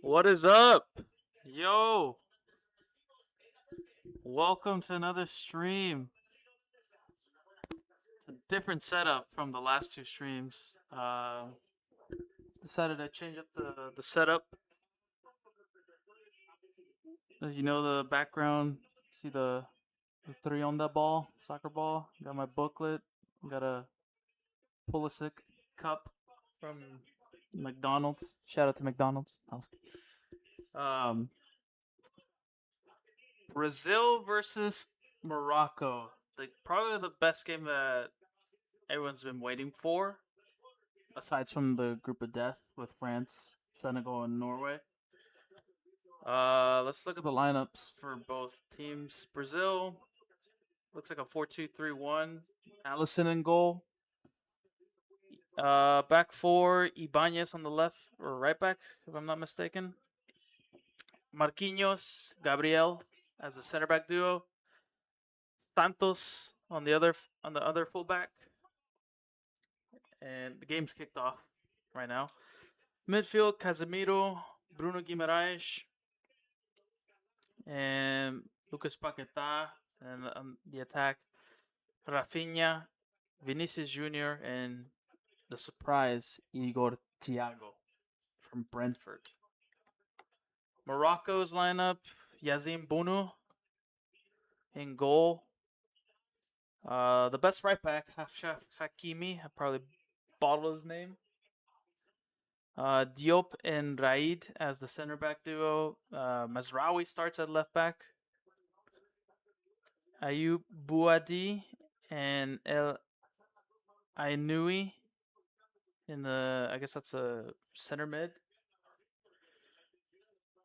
What is up? Yo, welcome to another stream. It's a different setup from the last two streams. Decided to change up the setup. You know the background. See the three on that ball, soccer ball. Got my booklet. Got a Pulisic cup from McDonald's. Shout out to McDonald's. Um, Brazil versus Morocco. Probably the best game that everyone's been waiting for, aside from the group of death with France, Senegal, and Norway. Let's look at the lineups for both teams. Brazil looks like a 4-2-3-1. Allison in goal. Back four, Ibanez on the left or right back, if I'm not mistaken. Marquinhos, Gabriel as the center back duo. Santos on the other fullback. And the game's kicked off right now. Midfield, Casemiro, Bruno Guimaraes, and Lucas Paqueta. And on the attack, Rafinha, Vinicius Jr., and the surprise, Igor Thiago from Brentford. Morocco's lineup, Yazim Bunu in goal. The best right back, Hafshaf Hakimi. I probably bottled his name. Diop and Raid as the center back duo. Mazraoui starts at left back. Ayub Buadi and El Ainui in the, I guess that's a center mid.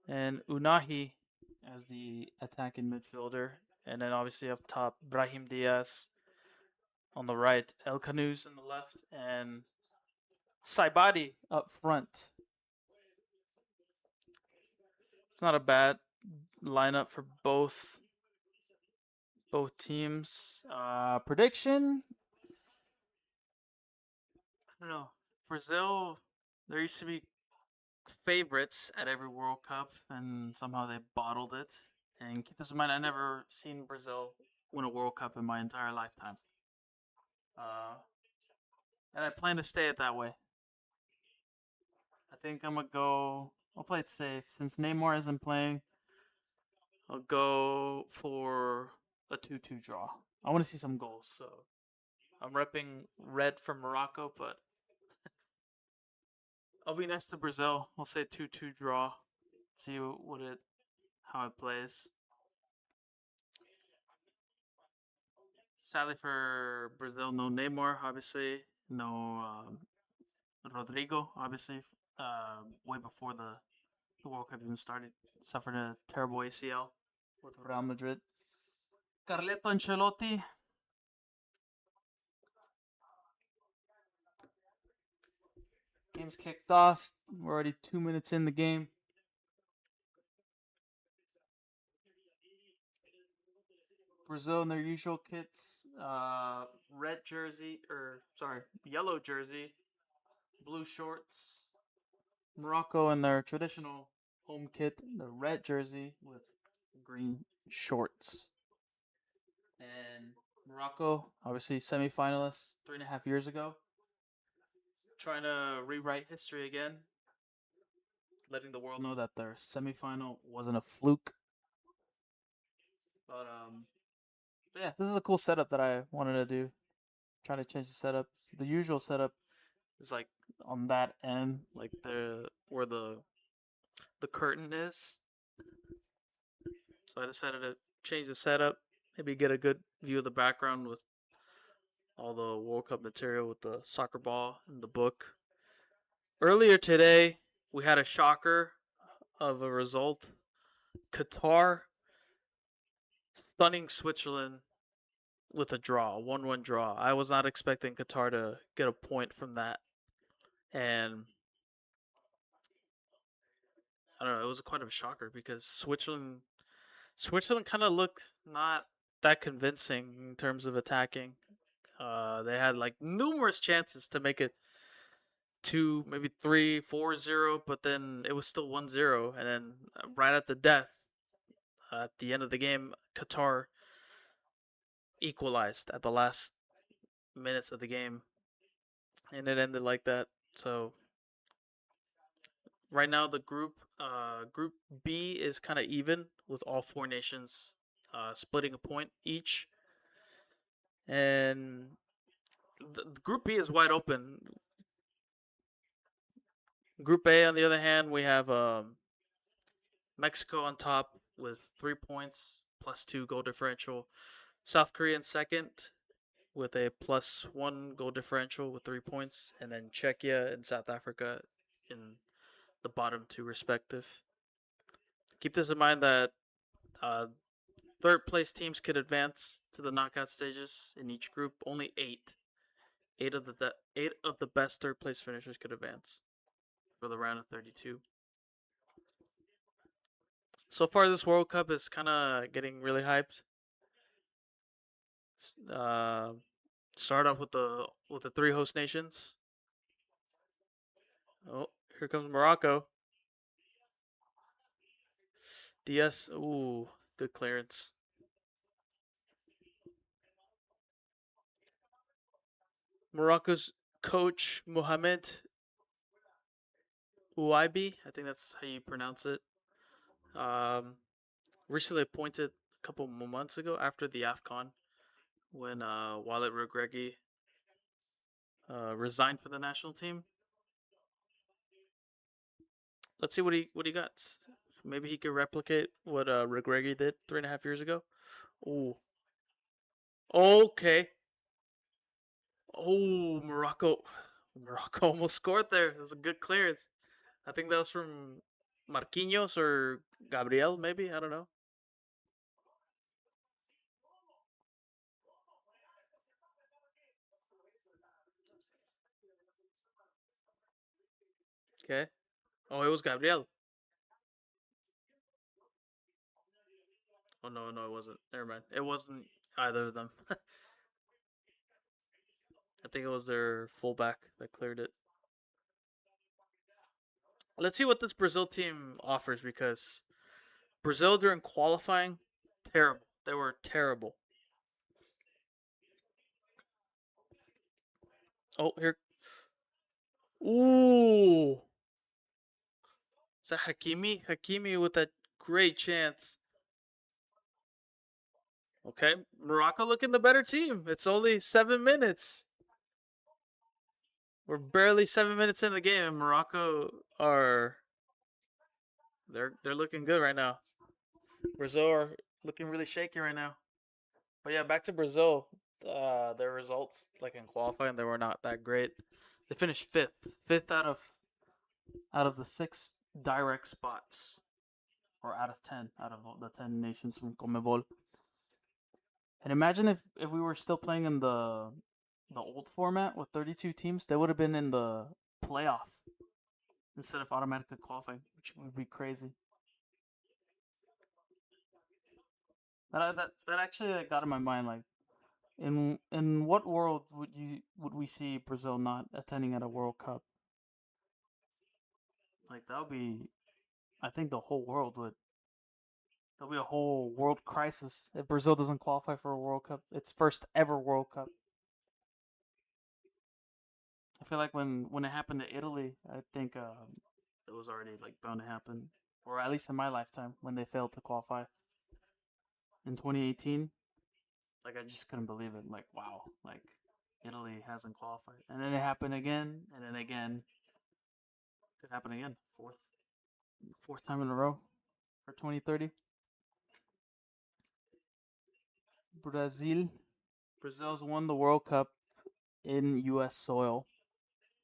And Unahi as the attacking midfielder. And then obviously up top, Brahim Diaz on the right, El Canoes on the left, and Saibadi up front. It's not a bad lineup for both teams. Prediction? I don't know. Brazil, there used to be favorites at every World Cup, and somehow they bottled it. And keep this in mind, I never seen Brazil win a World Cup in my entire lifetime. And I plan to stay it that way. I think I'm gonna go. I'll play it safe since Neymar isn't playing. I'll go for a 2-2 draw. I want to see some goals, so I'm repping red for Morocco, but I'll be next to Brazil. We'll say 2-2 draw. See how it plays. Sadly for Brazil, no Neymar, obviously. No Rodrigo, obviously. Way before the World Cup even started. Suffered a terrible ACL with Real Madrid. Carleto Ancelotti. Game's kicked off. We're already 2 minutes in the game. Brazil in their usual kits. Yellow jersey, blue shorts. Morocco in their traditional home kit, the red jersey with green shorts. And Morocco, obviously semifinalists 3.5 years ago. Trying to rewrite history again. Letting the world know that their semifinal wasn't a fluke. But yeah, this is a cool setup that I wanted to do. Trying to change the setup. The usual setup is like on that end, like where the curtain is. So I decided to change the setup. Maybe get a good view of the background with all the World Cup material with the soccer ball and the book. Earlier today, we had a shocker of a result. Qatar stunning Switzerland with a draw, 1-1 draw. I was not expecting Qatar to get a point from that. And I don't know, it was quite a shocker because Switzerland kind of looked not that convincing in terms of attacking. They had like numerous chances to make it 2, maybe 3, 4-0, but then it was still 1-0, and then right at the death, at the end of the game, Qatar equalized at the last minutes of the game, and it ended like that. So right now the group B is kind of even with all four nations splitting a point each, and the group B is wide open. Group A, on the other hand, we have Mexico on top with 3 points plus 2 goal differential. South Korea in second with a +1 goal differential with 3 points, and then Czechia and South Africa in the bottom two respective. Keep this in mind that uh, third place teams could advance to the knockout stages in each group. Only eight of the best third place finishers could advance for the round of 32. So far, this World Cup is kind of getting really hyped. Uh, start off with the three host nations. Oh, here comes Morocco. DS. Ooh, good clearance. Morocco's coach Mohamed Ouaibi, I think that's how you pronounce it. Um, recently appointed a couple months ago after the AFCON when Walid Regragui resigned for the national team. Let's see what he got. Maybe he could replicate what Regragui did 3.5 years ago. Ooh, okay. Oh, Morocco. Morocco almost scored there. It was a good clearance. I think that was from Marquinhos or Gabriel, maybe. I don't know. Okay. Oh, it was Gabriel. Oh no, no, it wasn't. Never mind. It wasn't either of them. I think it was their fullback that cleared it. Let's see what this Brazil team offers because Brazil during qualifying, terrible. They were terrible. Oh, here. Ooh. Is that Hakimi? Hakimi with that great chance. Okay, Morocco looking the better team. It's only 7 minutes. We're barely 7 minutes in the game, and Morocco are they're looking good right now. Brazil are looking really shaky right now. But yeah, back to Brazil. Their results, like in qualifying, they were not that great. They finished fifth out of the six direct spots, or out of 10, out of the 10 nations from CONMEBOL. And imagine if we were still playing in the old format with 32 teams, they would have been in the playoff instead of automatically qualifying, which would be crazy. That actually got in my mind. Like, in what world would we see Brazil not attending at a World Cup? Like that would be, I think the whole world would. There'll be a whole world crisis if Brazil doesn't qualify for a World Cup. Its first ever World Cup. I feel like when it happened to Italy, I think it was already like bound to happen, or at least in my lifetime when they failed to qualify in 2018. Like I just couldn't believe it. Like wow, like Italy hasn't qualified, and then it happened again, and then again. Could happen again. Fourth time in a row for 2030. Brazil. Brazil's won the World Cup in U.S. soil.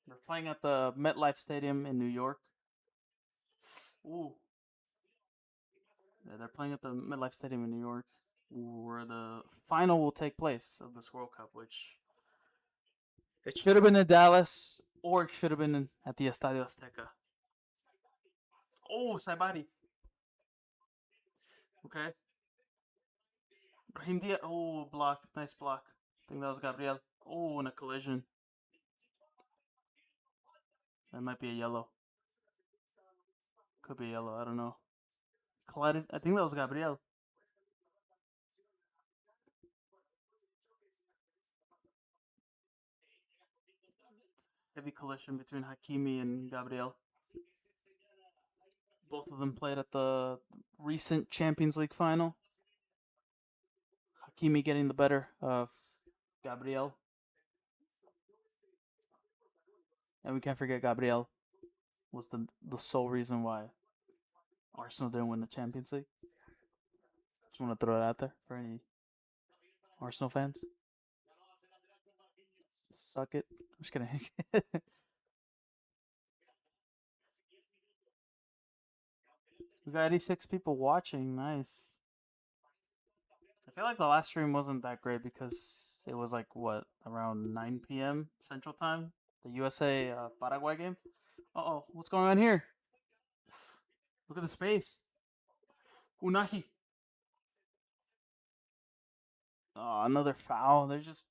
They're playing at the MetLife Stadium in New York. Ooh. Yeah, they're playing at the MetLife Stadium in New York, where the final will take place of this World Cup, which it should have been in Dallas or it should have been at the Estadio Azteca. Oh, Saibari. Okay. Brahim Diaz. Oh, block. Nice block. I think that was Gabriel. Oh, in a collision. It might be a yellow. Could be a yellow. I don't know. Collided. I think that was Gabriel. Heavy collision between Hakimi and Gabriel. Both of them played at the recent Champions League final. Hakimi getting the better of Gabriel. And we can't forget Gabriel was the sole reason why Arsenal didn't win the Champions League. Just want to throw it out there for any Arsenal fans. Suck it. I'm just kidding. We got 86 people watching. Nice. I feel like the last stream wasn't that great because it was like, what, around 9 p.m. Central Time? The USA Paraguay game? Uh-oh, what's going on here? Look at the space. Unahi. Oh, another foul. They're just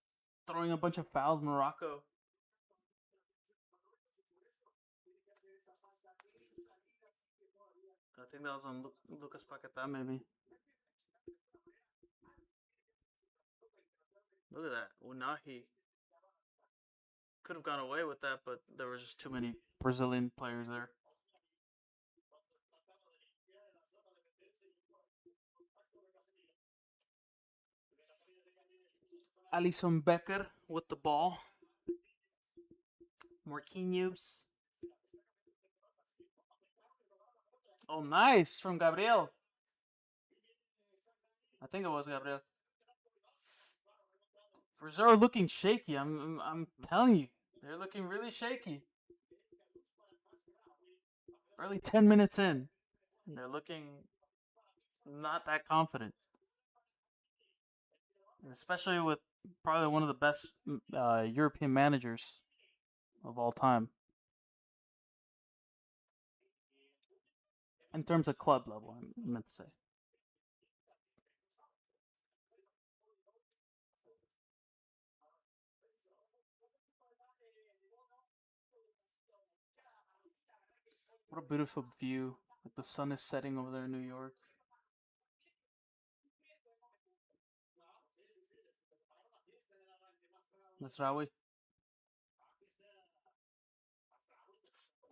throwing a bunch of fouls, Morocco. I think that was on Lucas Paquetá, maybe. Look at that. Unahi. Could have gone away with that, but there was just too many Brazilian players there. Alison Becker with the ball. Marquinhos. Oh, nice from Gabriel. I think it was Gabriel. Brazil looking shaky. I'm telling you, they're looking really shaky. Barely 10 minutes in, and they're looking not that confident. And especially with probably one of the best European managers of all time. In terms of club level, I meant to say. What a beautiful view. Like the sun is setting over there in New York. Nasrawi.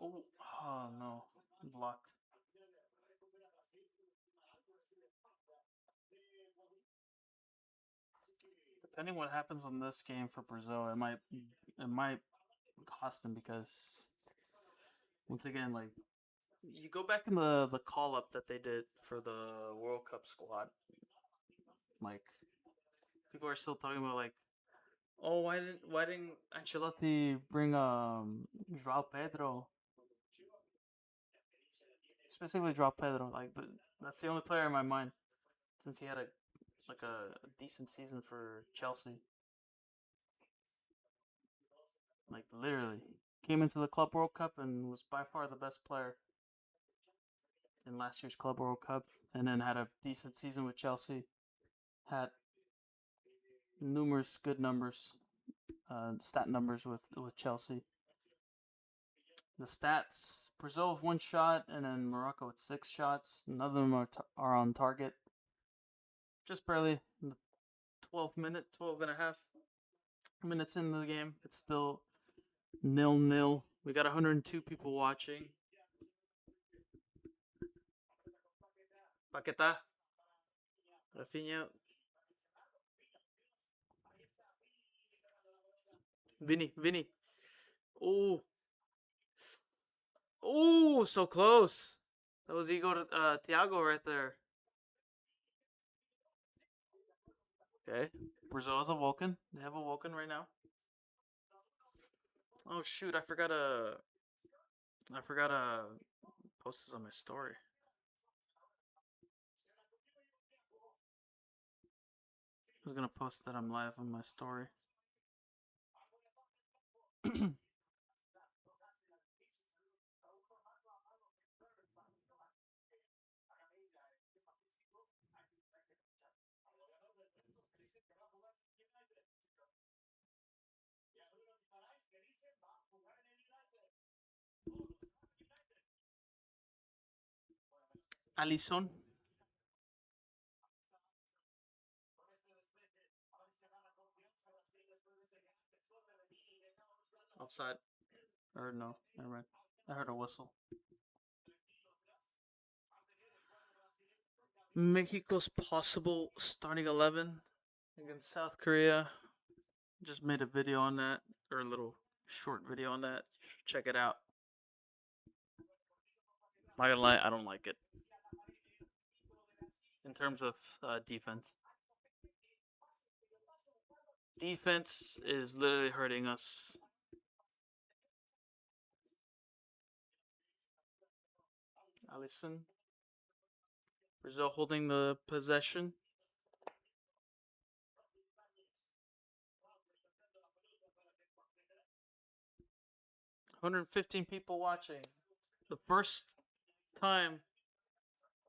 Oh no. Blocked. Depending what happens on this game for Brazil, it might cost them because once again, like you go back in the call up that they did for the World Cup squad, like people are still talking about like, oh, why didn't Ancelotti bring Joao Pedro, specifically Joao Pedro? Like that's the only player in my mind since he had a decent season for Chelsea. Like literally came into the Club World Cup and was by far the best player in last year's Club World Cup, and then had a decent season with Chelsea. Had numerous good numbers, stat numbers with Chelsea. The stats: Brazil with 1 shot, and then Morocco with 6 shots. None of them are on target. Just barely in the 12 and a half minutes into the game. It's still 0-0. We got 102 people watching. Paquetá, Rafinha, Vini. Oh, so close. That was Igor Thiago right there. Okay, Brazil has a Vulcan. They have a Vulcan right now. Oh shoot! I forgot to post this on my story. I was gonna post that I'm live on my story. Alison. Offside. Or no, never mind. I heard a whistle. Mexico's possible starting 11 against South Korea. Just made a video on that, or a little short video on that. Check it out. Not gonna lie, I don't like it. In terms of defense, defense is literally hurting us. Allison, Brazil holding the possession. 115 people watching. The first time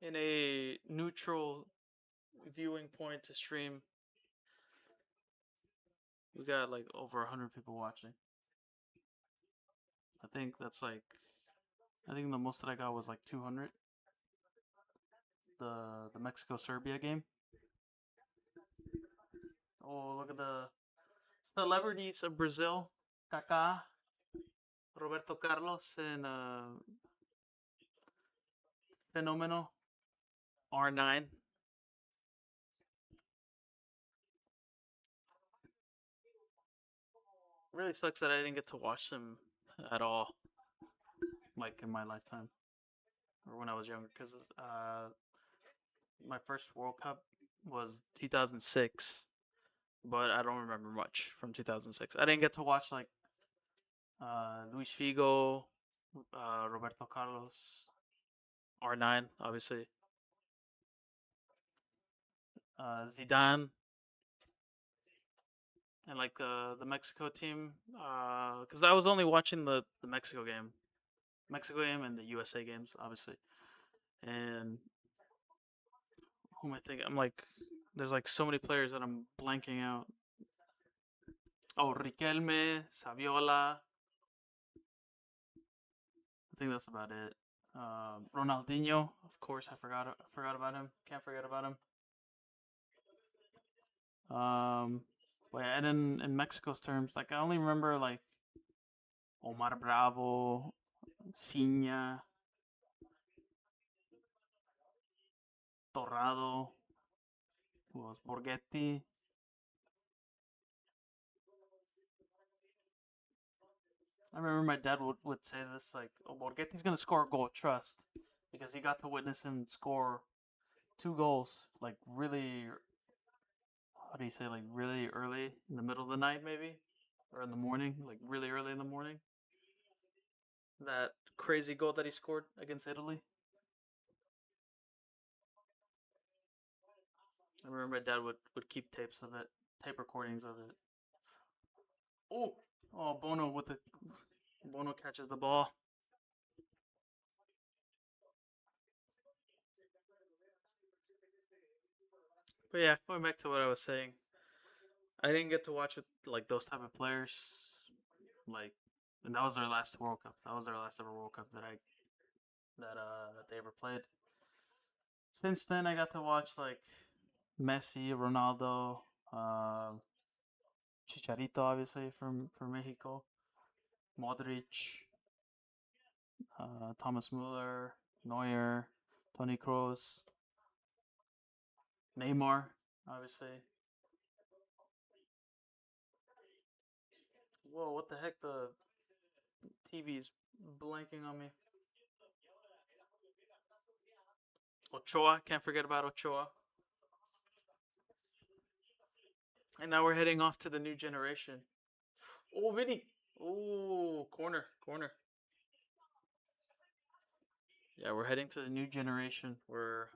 in a neutral viewing point to stream, we got like over 100 people watching. I think that's like, I think the most that I got was like 200. The Mexico Serbia game. Oh, look at the celebrities of Brazil. Kaká, Roberto Carlos, and Fenomeno R9. Really sucks that I didn't get to watch them at all, like in my lifetime or when I was younger, because my first World Cup was 2006, but I don't remember much from 2006. I didn't get to watch like Luis Figo, Roberto Carlos, R9, obviously, Zidane, and like the Mexico team. Because I was only watching the Mexico game, and the USA games, obviously. And who am I thinking? I'm like, there's like so many players that I'm blanking out. Oh, Riquelme, Saviola. I think that's about it. Ronaldinho, of course, I forgot about him. Can't forget about him. Um, but yeah, and in Mexico's terms, like I only remember like Omar Bravo, Ciña, Torrado, who was Borghetti. I remember my dad would say this like, "Oh, Borghetti's gonna score a goal, trust," because he got to witness him score two goals, like really, how do you say, like really early in the middle of the night, maybe, or in the morning, like really early in the morning. That crazy goal that he scored against Italy. I remember my dad would keep tapes of it, tape recordings of it. Oh, oh, Bono catches the ball. But yeah, going back to what I was saying, I didn't get to watch it like those type of players, like, and that was their last World Cup. That was their last ever World Cup that they ever played. Since then, I got to watch like Messi, Ronaldo, uh, Chicharito, obviously from Mexico, Modric, Thomas Muller, Neuer, Tony Kroos, Neymar, obviously. Whoa, what the heck? The TV's blanking on me. Ochoa, can't forget about Ochoa. And now we're heading off to the new generation. Oh, Vinny. Oh, corner, corner. Yeah, we're heading to the new generation where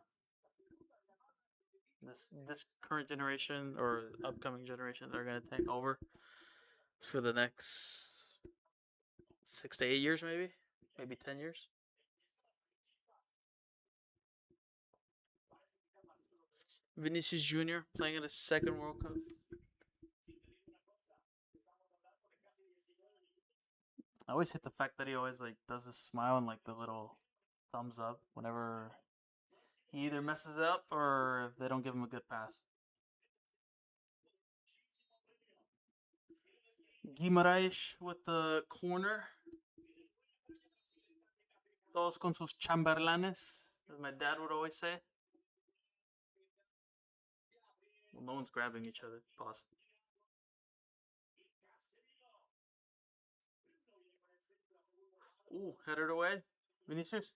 this current generation or upcoming generation they're gonna take over for the next 6 to 8 years, maybe 10 years. Vinicius Jr. playing in his second World Cup. I always hate the fact that he always like does this smile and like the little thumbs up whenever he either messes it up or if they don't give him a good pass. Guimaraes with the corner. Todos con sus chamberlanes, as my dad would always say. Well, no one's grabbing each other. Pause. Ooh, headed away. Vinicius.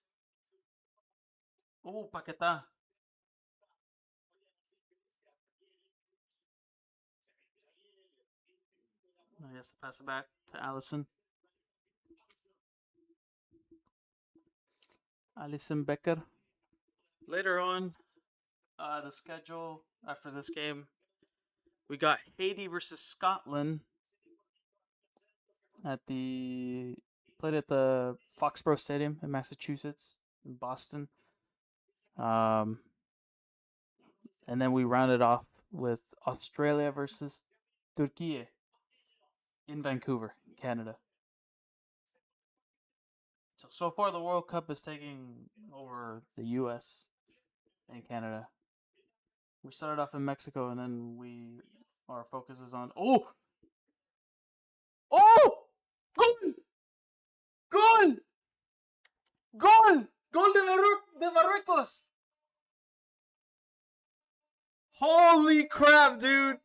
Ooh, Paquetá. Now he has to pass it back to Allison. Allison Becker. Later on, the schedule after this game, we got Haiti versus Scotland at the played at the Foxborough Stadium in Massachusetts, in Boston. And then we rounded off with Australia versus Turkey in Vancouver, Canada. So far, the World Cup is taking over the U.S. and Canada. We started off in Mexico, and then our focus is on oh goal goal goal goal de Marruecos. Holy crap, dude!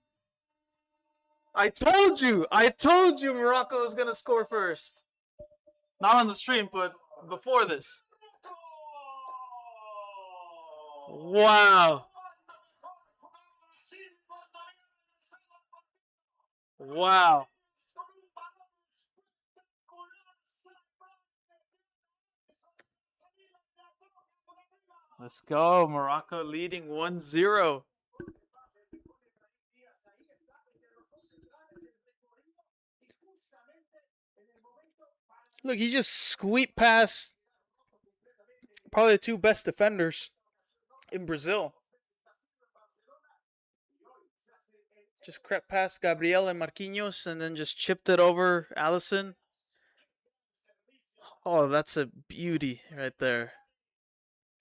I told you Morocco was gonna score first. Not on the stream, but before this. Wow. Wow. Let's go. Morocco leading 1-0. Look, he just squeaked past probably the two best defenders in Brazil. Just crept past Gabriel and Marquinhos and then just chipped it over Allison. Oh, that's a beauty right there.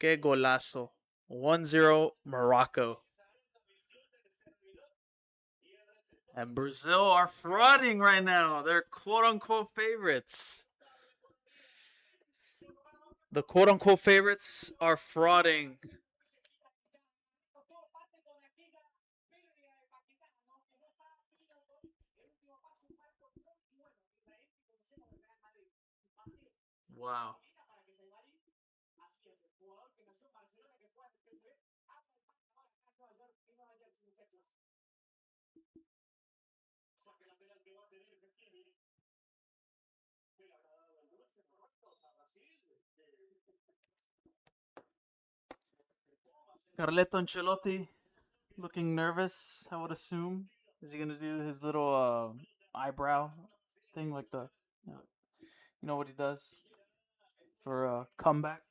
Que golazo. 1-0 Morocco. And Brazil are frauding right now. They're quote-unquote favorites. The quote-unquote favorites are frauding. Wow. Carleto Ancelotti looking nervous, I would assume. Is he going to do his little eyebrow thing like you know what he does for a comeback?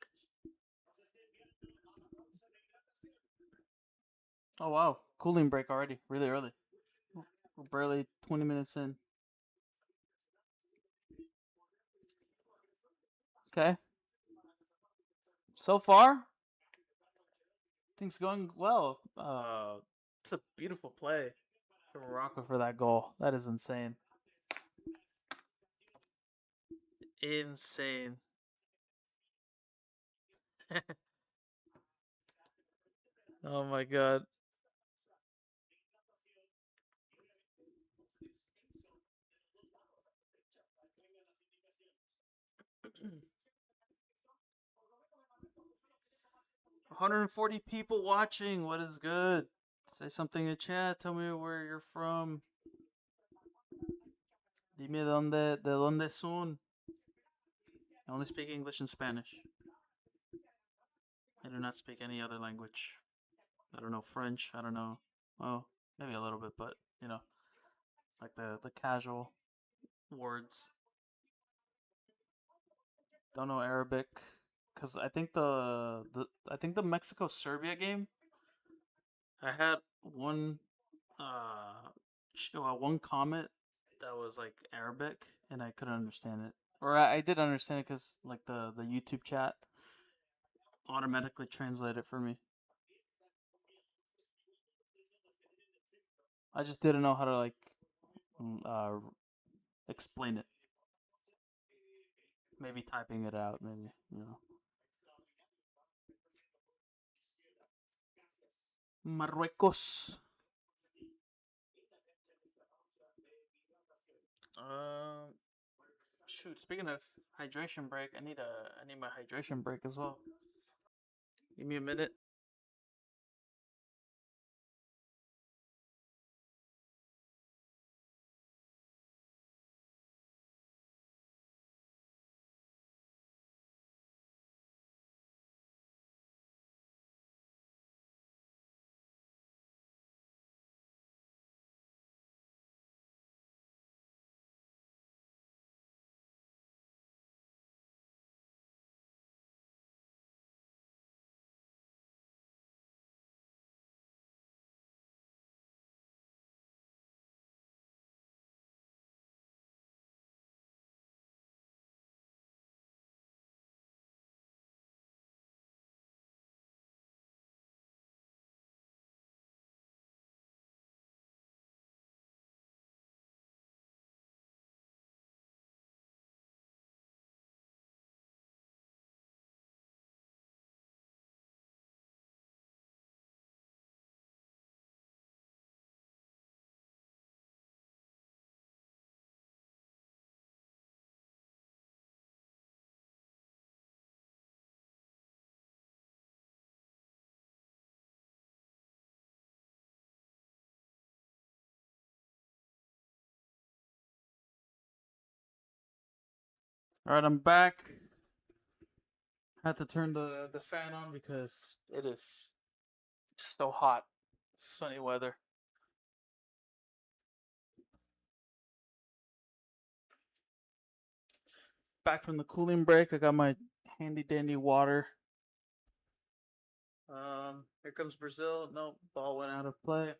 Oh, wow. Cooling break already. Really early. We're barely 20 minutes in. Okay. So far, things going well. It's a beautiful play for Morocco for that goal. That is insane. Insane. Oh my god. One 140 people watching. What is good? Say something in the chat. Tell me where you're from. Dime de dónde son. I only speak English and Spanish. I do not speak any other language. I don't know French. I don't know. Well, maybe a little bit, but like the casual words. Don't know Arabic, cause I think the Mexico Serbia game. I had one comment that was like Arabic, and I couldn't understand it. Or I did understand it because like the YouTube chat automatically translated it for me. I just didn't know how to like explain it. Maybe typing it out. Maybe you know. Marruecos. Um, shoot. Speaking of hydration break, I need my hydration break as well. Give me a minute. All right, I'm back. Had to turn the fan on because it is so hot. Sunny weather. Back from the cooling break. I got my handy dandy water. Here comes Brazil. Nope, ball went out of play.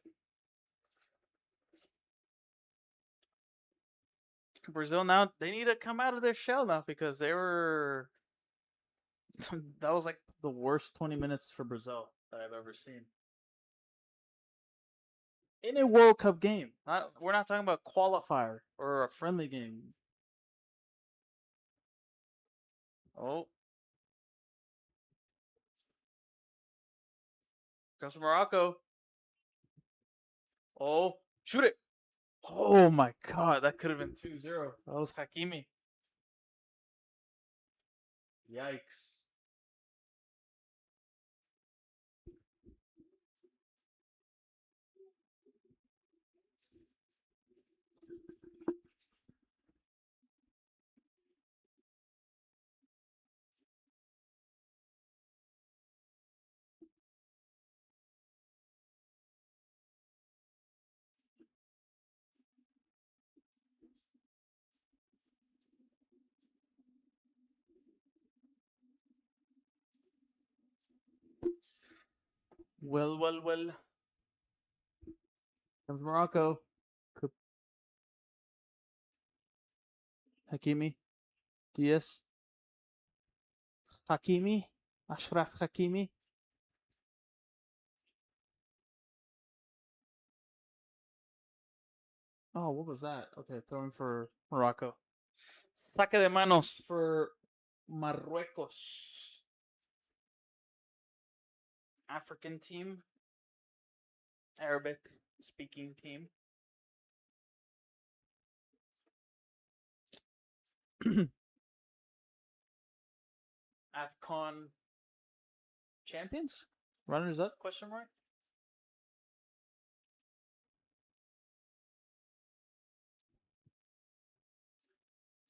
Brazil now they need to come out of their shell now because they were that was like the worst 20 minutes for Brazil that I've ever seen in a World Cup game. We're not talking about qualifier or a friendly game. Oh, comes from Morocco. Oh, shoot it. Oh my god, that could have been 2-0. That was Hakimi. Yikes. Well, well, well. Comes Morocco. Hakimi. Diaz. Hakimi. Ashraf Hakimi. Oh, what was that? Okay, throwing for Morocco. Saque de manos for Marruecos. African team. Arabic speaking team. AFCON champions? Runners up? Question mark.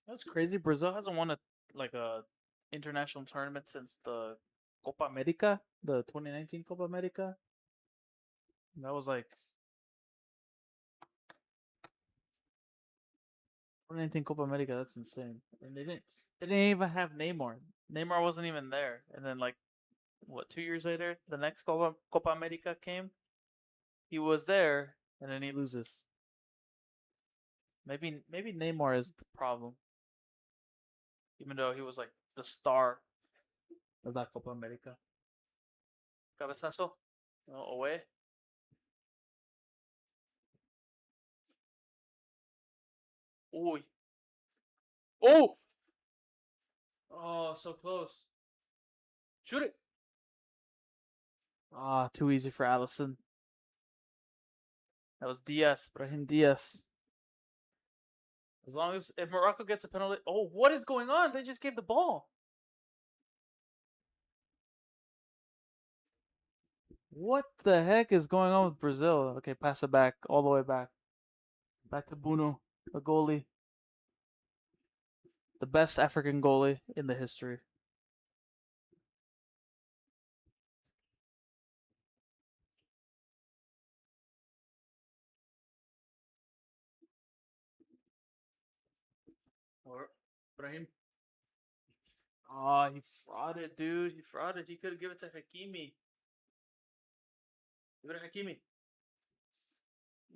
That's crazy. Brazil hasn't won a international tournament since the Copa America, the 2019 Copa America. That was like 2019 Copa America. That's insane. And they didn't even have Neymar. Neymar wasn't even there. And then like what 2 years later, the next Copa America came. He was there, and then he loses. Maybe Neymar is the problem, even though he was like the star of that Copa America. Cabezazo, away. Oh, oh, oh, so close. Shoot it. Ah, too easy for Allison. That was Diaz, Brahim Diaz. As long as if Morocco gets a penalty. Oh, what is going on? They just gave the ball. What the heck is going on with Brazil? Okay, pass it back all the way back. Back to Bruno, the goalie, the best African goalie in the history. Or Brahim. Oh, he frauded, dude. He frauded. He could have given it to Hakimi. Give it to Hakimi.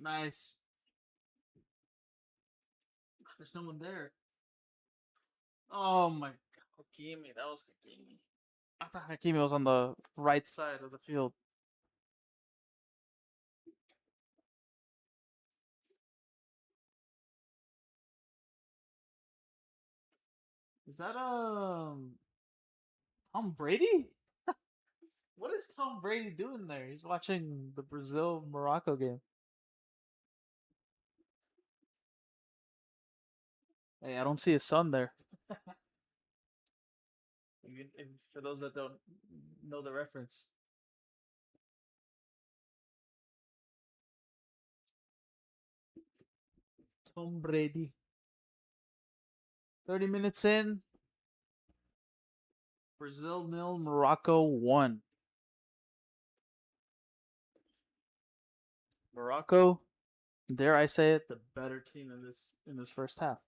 Nice. There's no one there. Oh my God. Hakimi. That was Hakimi. I thought Hakimi was on the right side of the field. Is that Tom Brady? What is Tom Brady doing there? He's watching the Brazil Morocco game. Hey, I don't see his son there. For those that don't know the reference, Tom Brady. 30 minutes in, Brazil nil, Morocco 1. Morocco, dare I say it, the better team in this first half.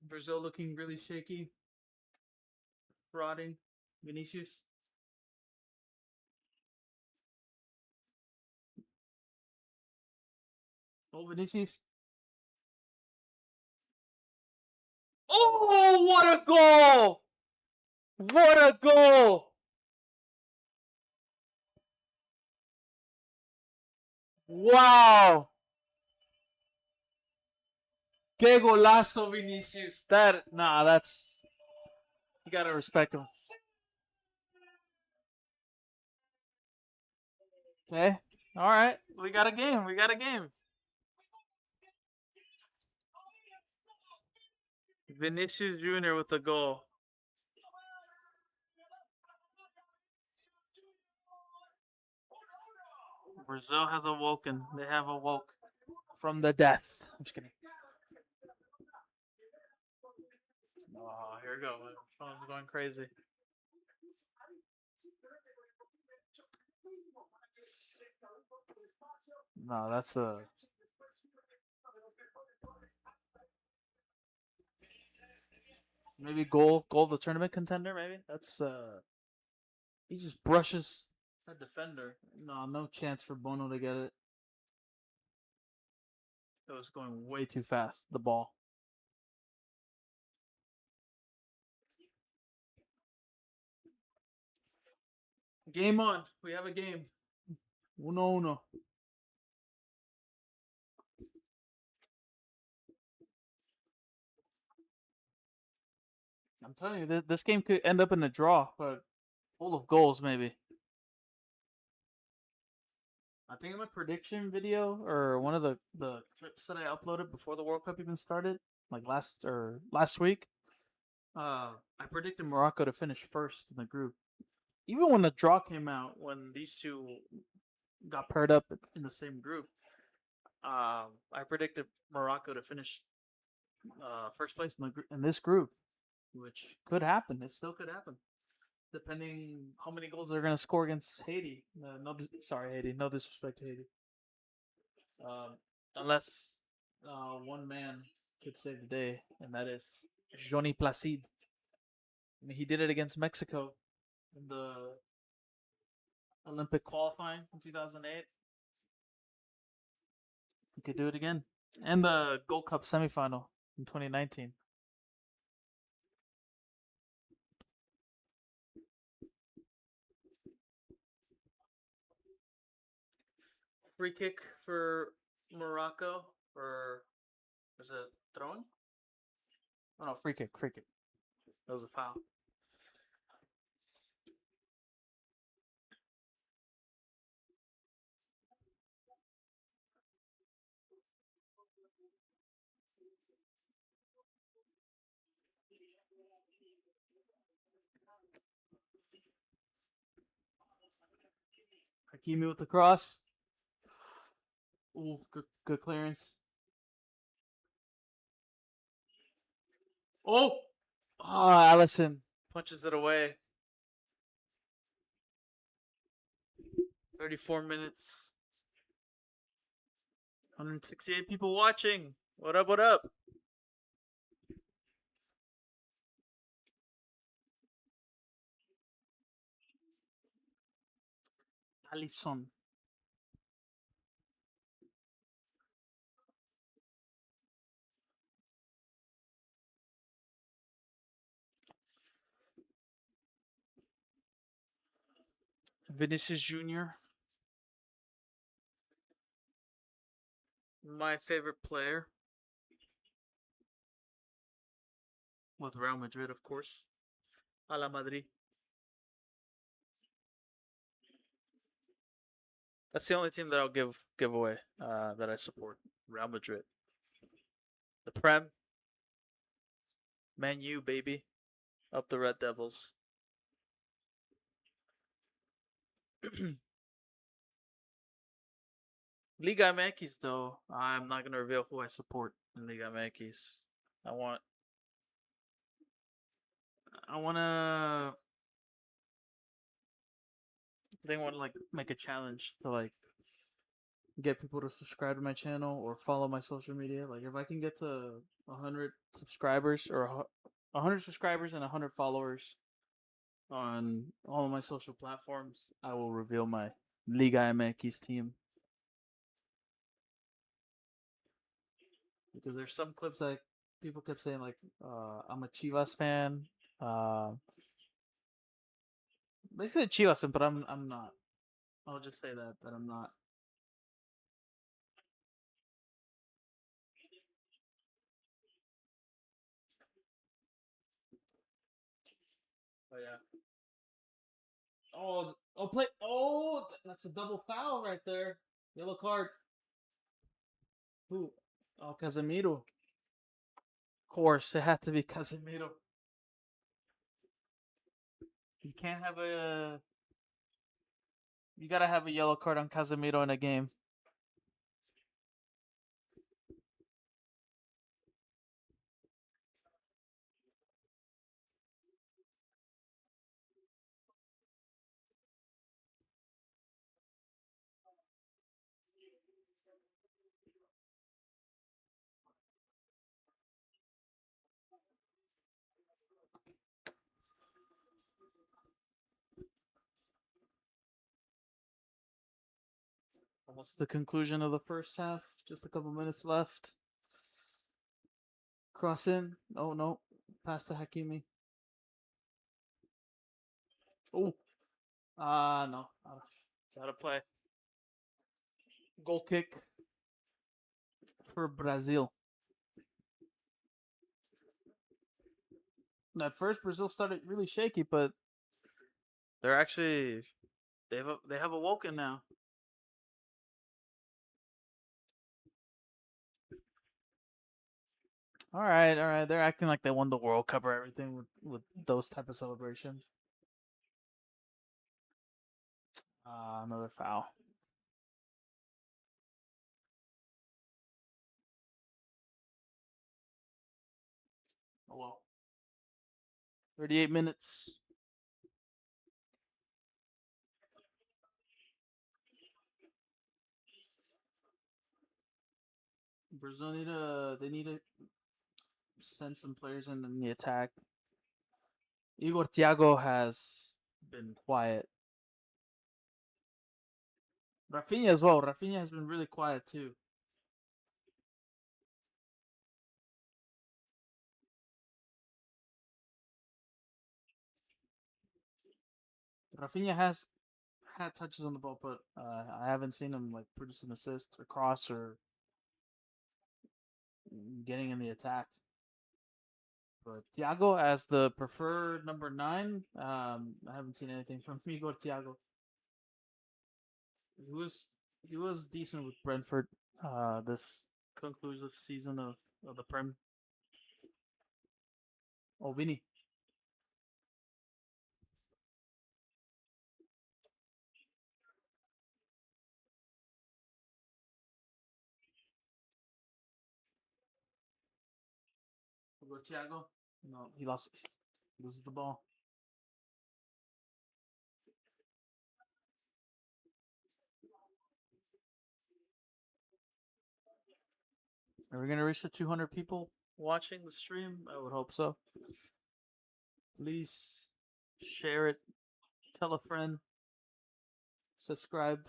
Brazil looking really shaky, rotting. Vinicius. Oh, Vinicius. Oh, what a goal! What a goal! Wow! Que golazo, Vinicius. That's. You gotta respect him. Okay. All right. We got a game. We got a game. Vinicius Jr. with the goal. Brazil has awoken. They have awoke from the death. I'm just kidding. Oh, here we go. My phone's going crazy. No, that's a. Maybe goal of the tournament contender. Maybe that's. He just brushes that defender. No, no chance for Bono to get it. It was going way too fast. The ball. Game on. We have a game. Uno uno. I'm telling you, this game could end up in a draw, but full of goals, maybe. I think in my prediction video or one of the clips that I uploaded before the World Cup even started, like last week, I predicted Morocco to finish first in the group. Even when the draw came out, when these two got paired up in the same group, I predicted Morocco to finish first place in this group, which could happen. It still could happen, depending how many goals they're gonna score against Haiti. No, sorry, Haiti. No disrespect to Haiti. Unless one man could save the day, and that is Johnny Placide. I mean, he did it against Mexico in the Olympic qualifying in 2008. He could do it again, and the Gold Cup semifinal in 2019. Free kick for Morocco, or was it throwing? Oh no, free kick, free kick. That was a foul. Hakimi with the cross. Ooh, good clearance. Oh, Allison punches it away. 34 minutes. 168 people watching. What up? What up? Allison. Vinicius Jr. My favorite player. With Real Madrid, of course. A la Madrid. That's the only team that I'll give away that I support. Real Madrid. The Prem. Man U, baby. Up the Red Devils. Liga MX, though, I'm not going to reveal who I support in Liga MX. I want to they want to like make a challenge to like get people to subscribe to my channel or follow my social media. Like if I can get to 100 subscribers or 100 subscribers and 100 followers on all of my social platforms, I will reveal my Liga MX team. Because there's some clips like people kept saying like I'm a Chivas fan. Uh, Basically a Chivas fan, but I'm not. I'll just say that I'm not. But yeah. Play. Oh, that's a double foul right there. Yellow card. Who? Oh, Casemiro. Of course, it had to be Casemiro. You can't have a. You gotta have a yellow card on Casemiro in a game. Almost the conclusion of the first half. Just a couple minutes left. Cross in. Oh no. Pass to Hakimi. Oh. No. It's out of play. Goal kick for Brazil. At first, Brazil started really shaky, but they're actually they have awoken now. All right, all right. They're acting like they won the World Cup or everything with those type of celebrations. Another foul. Oh well. 38 minutes. Brazil need to send some players in the attack. Igor Thiago has been quiet. Rafinha as well. Rafinha has been really quiet too. Rafinha had touches on the ball, but I haven't seen him like produce an assist or cross or getting in the attack. But Thiago as the preferred number 9, I haven't seen anything from Igor Thiago. He was he was decent with Brentford this conclusive season of the Prem. Oh, Vini. Igor Thiago. No, he lost. Loses the ball. Are we gonna reach the 200 people watching the stream? I would hope so. Please share it. Tell a friend. Subscribe.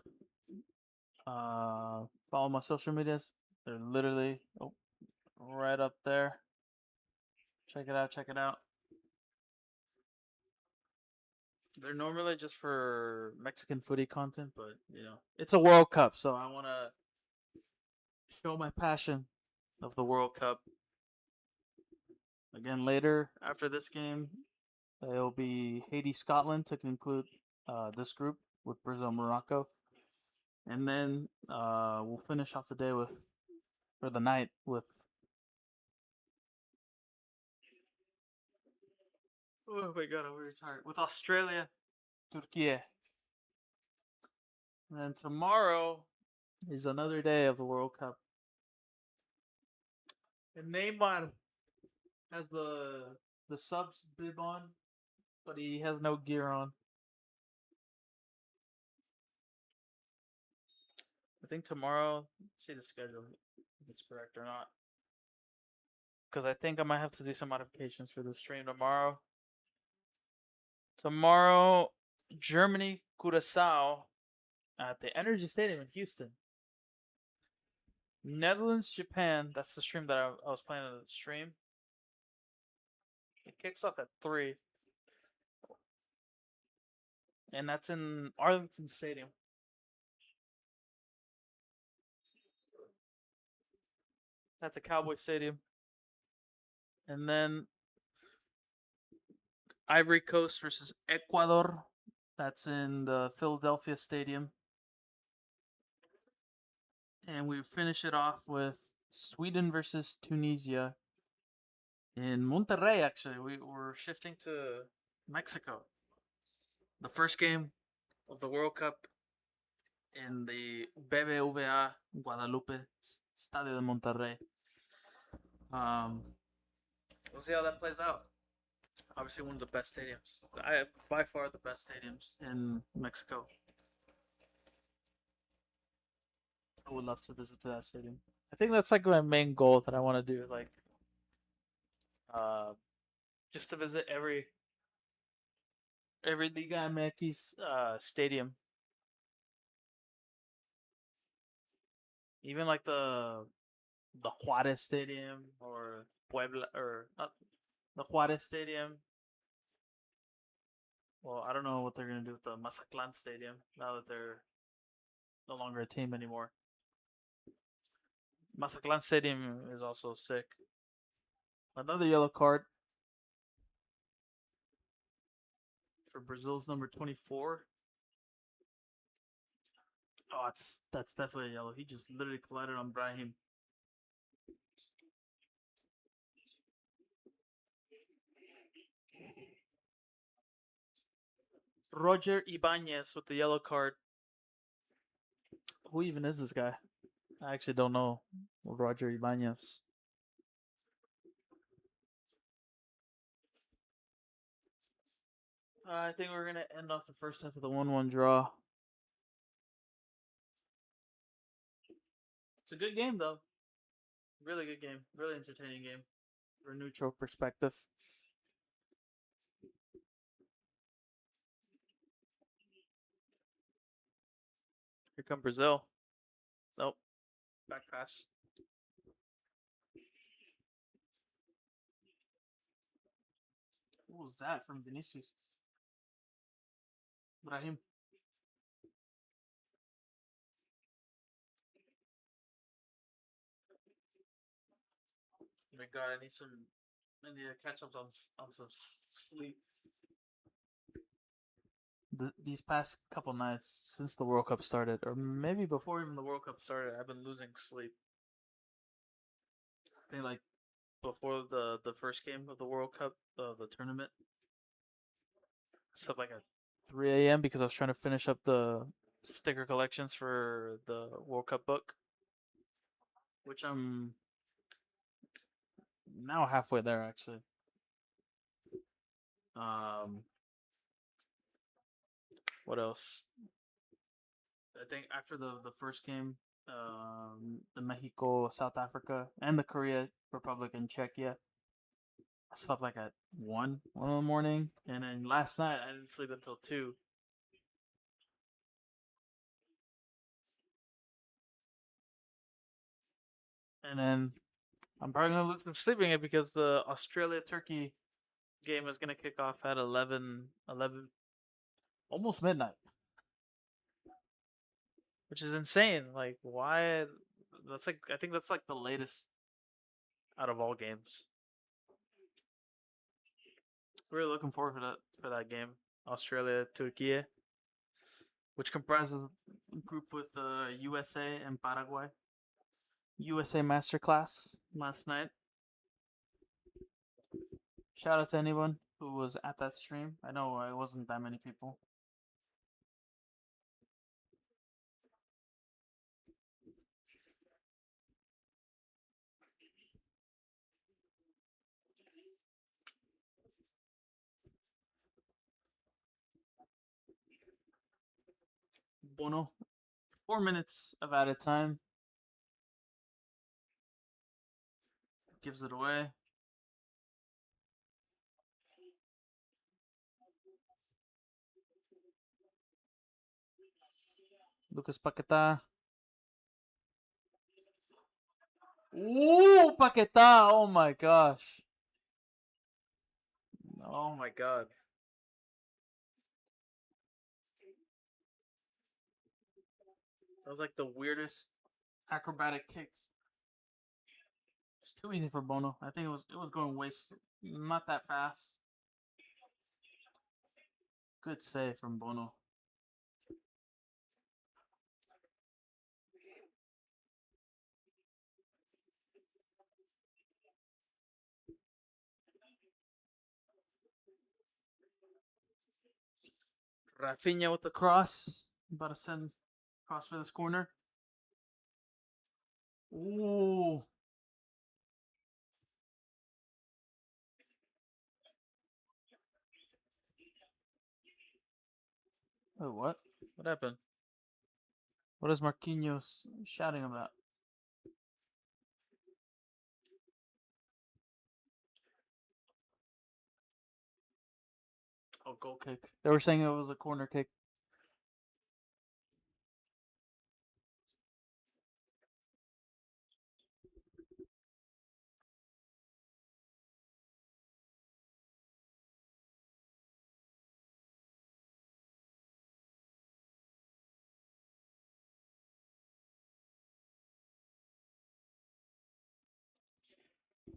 Follow my social medias. They're literally right up there. Check it out. Check it out. They're normally just for Mexican footy content, but it's a World Cup, so I want to show my passion of the World Cup. Again, later after this game, it'll be Haiti, Scotland to conclude this group with Brazil, Morocco, and then we'll finish off the day or the night with. Oh my god, I'm really tired. With Australia, Turkey. And then tomorrow is another day of the World Cup. And Neymar has the subs bib on, but he has no gear on. I think tomorrow, let's see the schedule, if it's correct or not. Because I think I might have to do some modifications for the stream tomorrow. Tomorrow, Germany, Curacao at the Energy Stadium in Houston. Netherlands, Japan. That's the stream that I was planning to stream. It kicks off at 3. And that's in Arlington Stadium. At the Cowboy Stadium. And then Ivory Coast versus Ecuador. That's in the Philadelphia Stadium. And we finish it off with Sweden versus Tunisia in Monterrey. Actually, we're shifting to Mexico. The first game of the World Cup in the BBVA Guadalupe Estadio de Monterrey. We'll see how that plays out. Obviously, one of the best stadiums. By far the best stadiums in Mexico. I would love to visit that stadium. I think that's like my main goal that I want to do. Like, just to visit every Liga MX stadium. Even like the Juarez Stadium or Puebla or not the Juarez Stadium. Well, I don't know what they're gonna do with the Mazatlan Stadium now that they're no longer a team anymore. Mazatlan Stadium is also sick. Another yellow card for Brazil's number 24. Oh, that's definitely a yellow. He just literally collided on Brahim. Roger Ibanez with the yellow card. Who even is this guy? I actually don't know. Roger Ibanez. I think we're going to end off the first half with a 1-1 draw. It's a good game, though. Really good game. Really entertaining game. For a neutral perspective. Here come Brazil. Nope. Back pass. What was that from Vinicius? Brahim. My God, I need some. I need to catch up on some sleep. These past couple nights since the World Cup started, or maybe before even the World Cup started, I've been losing sleep. I think like before the first game of the World Cup, the tournament, stuff like at 3 a.m. because I was trying to finish up the sticker collections for the World Cup book, which I'm now halfway there actually. Um, what else? I think after the first game, the Mexico, South Africa, and the Korea Republic and Czechia, I slept like at one in the morning, and then last night I didn't sleep until 2. And then I'm probably gonna lose some sleeping it because the Australia Turkey game is gonna kick off at 11, almost midnight, which is insane. Like, why? That's like I think that's like the latest out of all games. Really looking forward for that game, Australia Turkey, which comprises a group with USA and Paraguay. USA Masterclass last night. Shout out to anyone who was at that stream. I know it wasn't that many people. Bono, 4 minutes of added time. Gives it away. Lucas Paqueta. Ooh, Paqueta! Oh my gosh. Oh my god. That was like the weirdest acrobatic kick. It's too easy for Bono. I think it was going way not that fast. Good save from Bono. Rafinha with the cross. About to send cross for this corner. Ooh. Oh, what? What happened? What is Marquinhos shouting about? Oh, goal kick. They were saying it was a corner kick.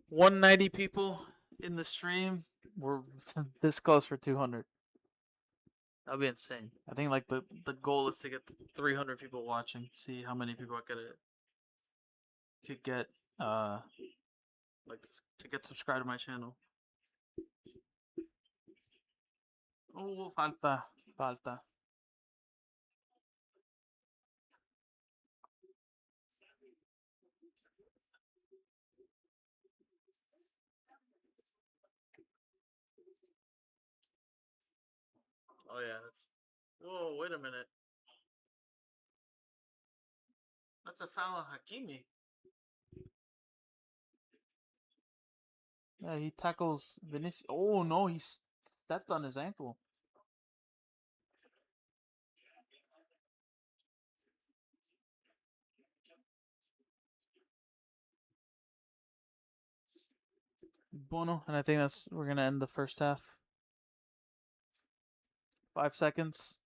$190 people in the stream. We're this close for 200. That'd be insane. I think like the goal is to get 300 people watching. See how many people could get like to get subscribed to my channel. Oh, falta. Oh yeah, that's. Whoa, wait a minute. That's a foul on Hakimi. Yeah, he tackles Vinicius. Oh no, he stepped on his ankle. Bono, and I think we're gonna end the first half. 5 seconds.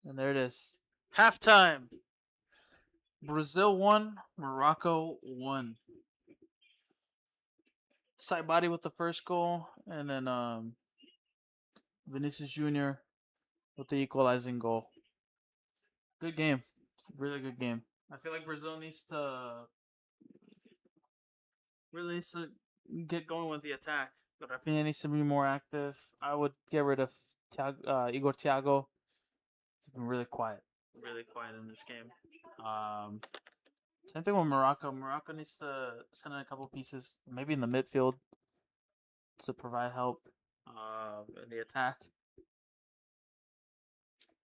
And there it is. Halftime. Brazil won. Morocco won. Side body with the first goal, and then Vinicius Jr. with the equalizing goal. Good game, really good game. I feel like Brazil needs to really needs to get going with the attack. But Rafinha needs to be more active. I would get rid of Igor Thiago. He's been really quiet in this game. Um, Same thing with Morocco. Morocco needs to send in a couple pieces, maybe in the midfield, to provide help in the attack.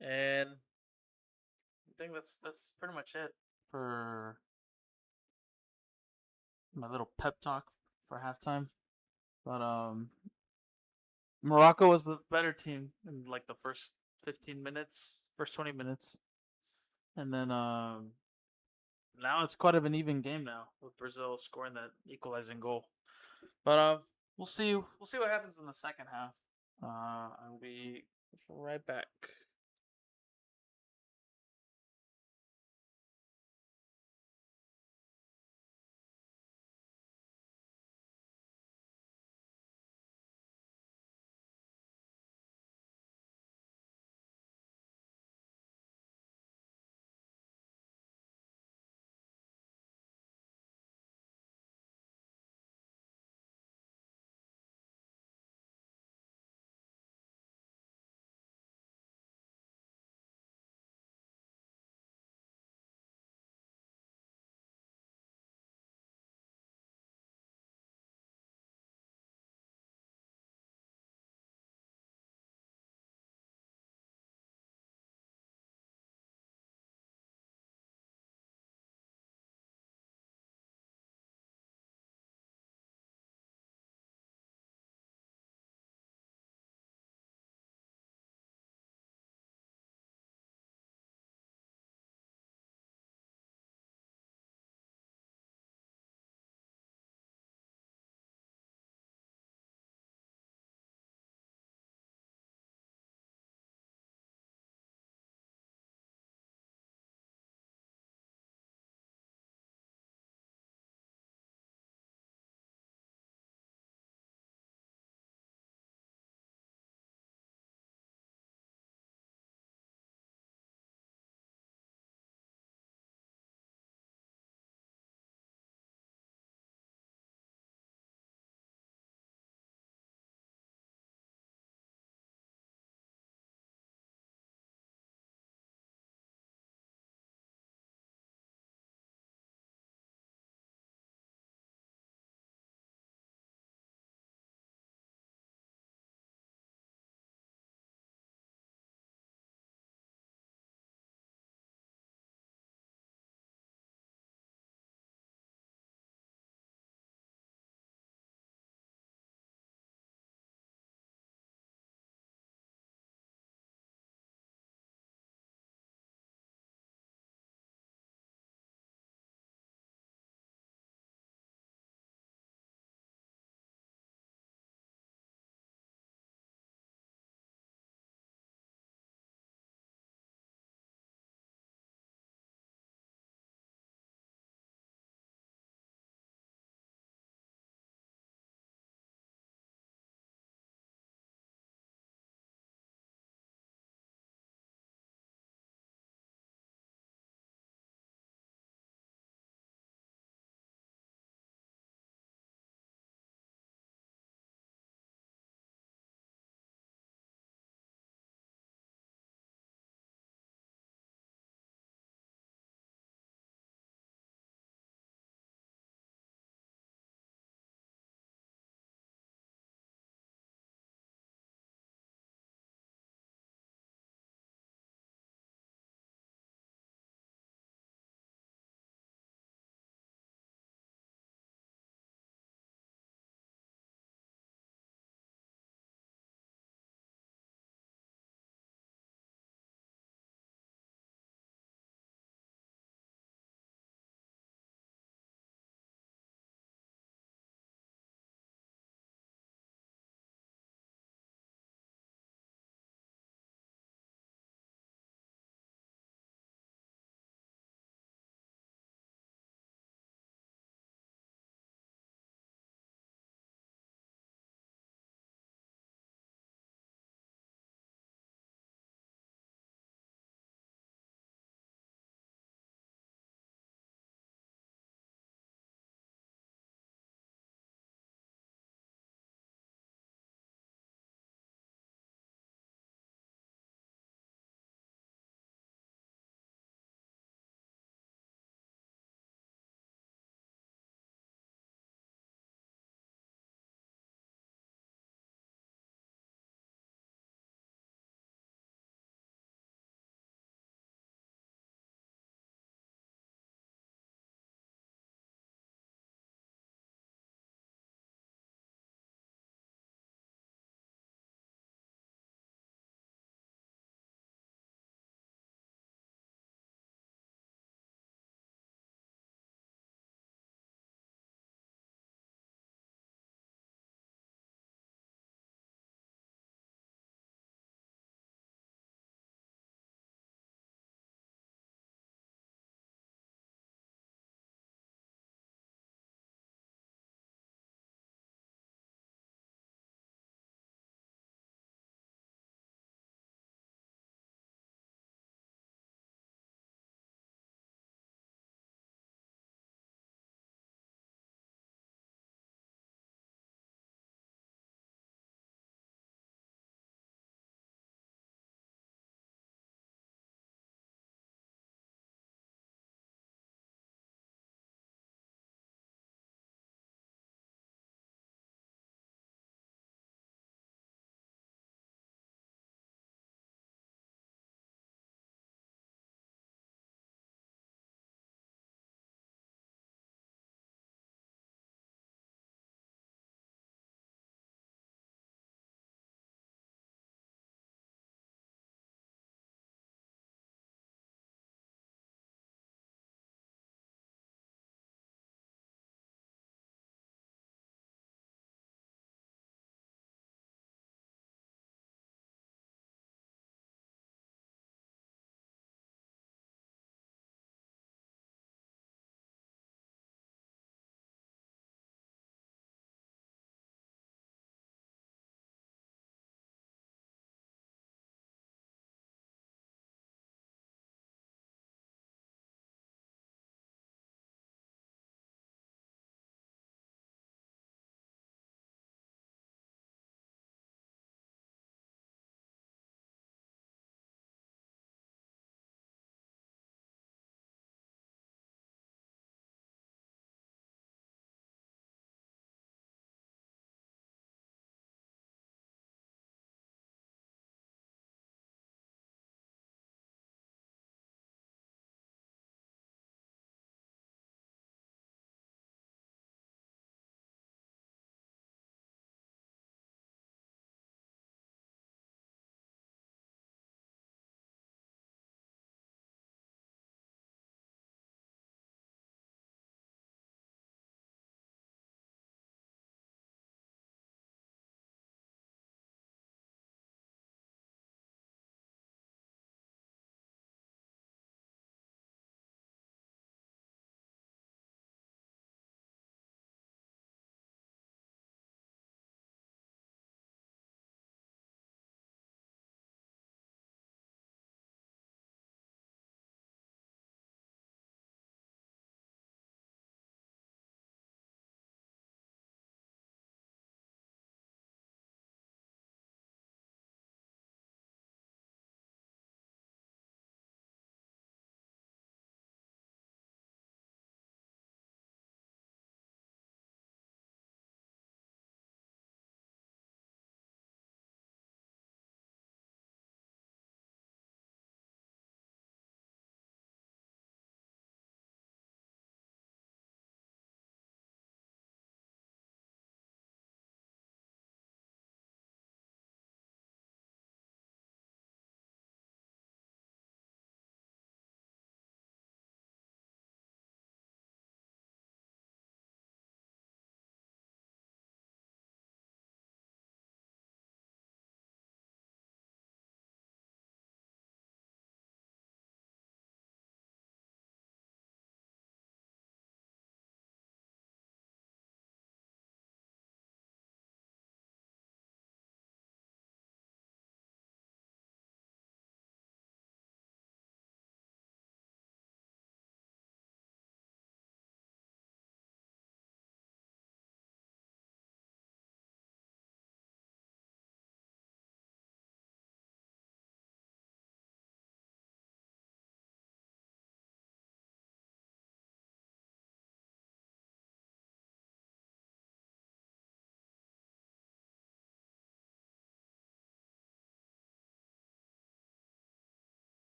And I think that's pretty much it for my little pep talk for halftime. But Morocco was the better team in like the first 15 minutes, first 20 minutes, and then now it's quite of an even game now with Brazil scoring that equalizing goal. But we'll see. We'll see what happens in the second half. I'll be right back.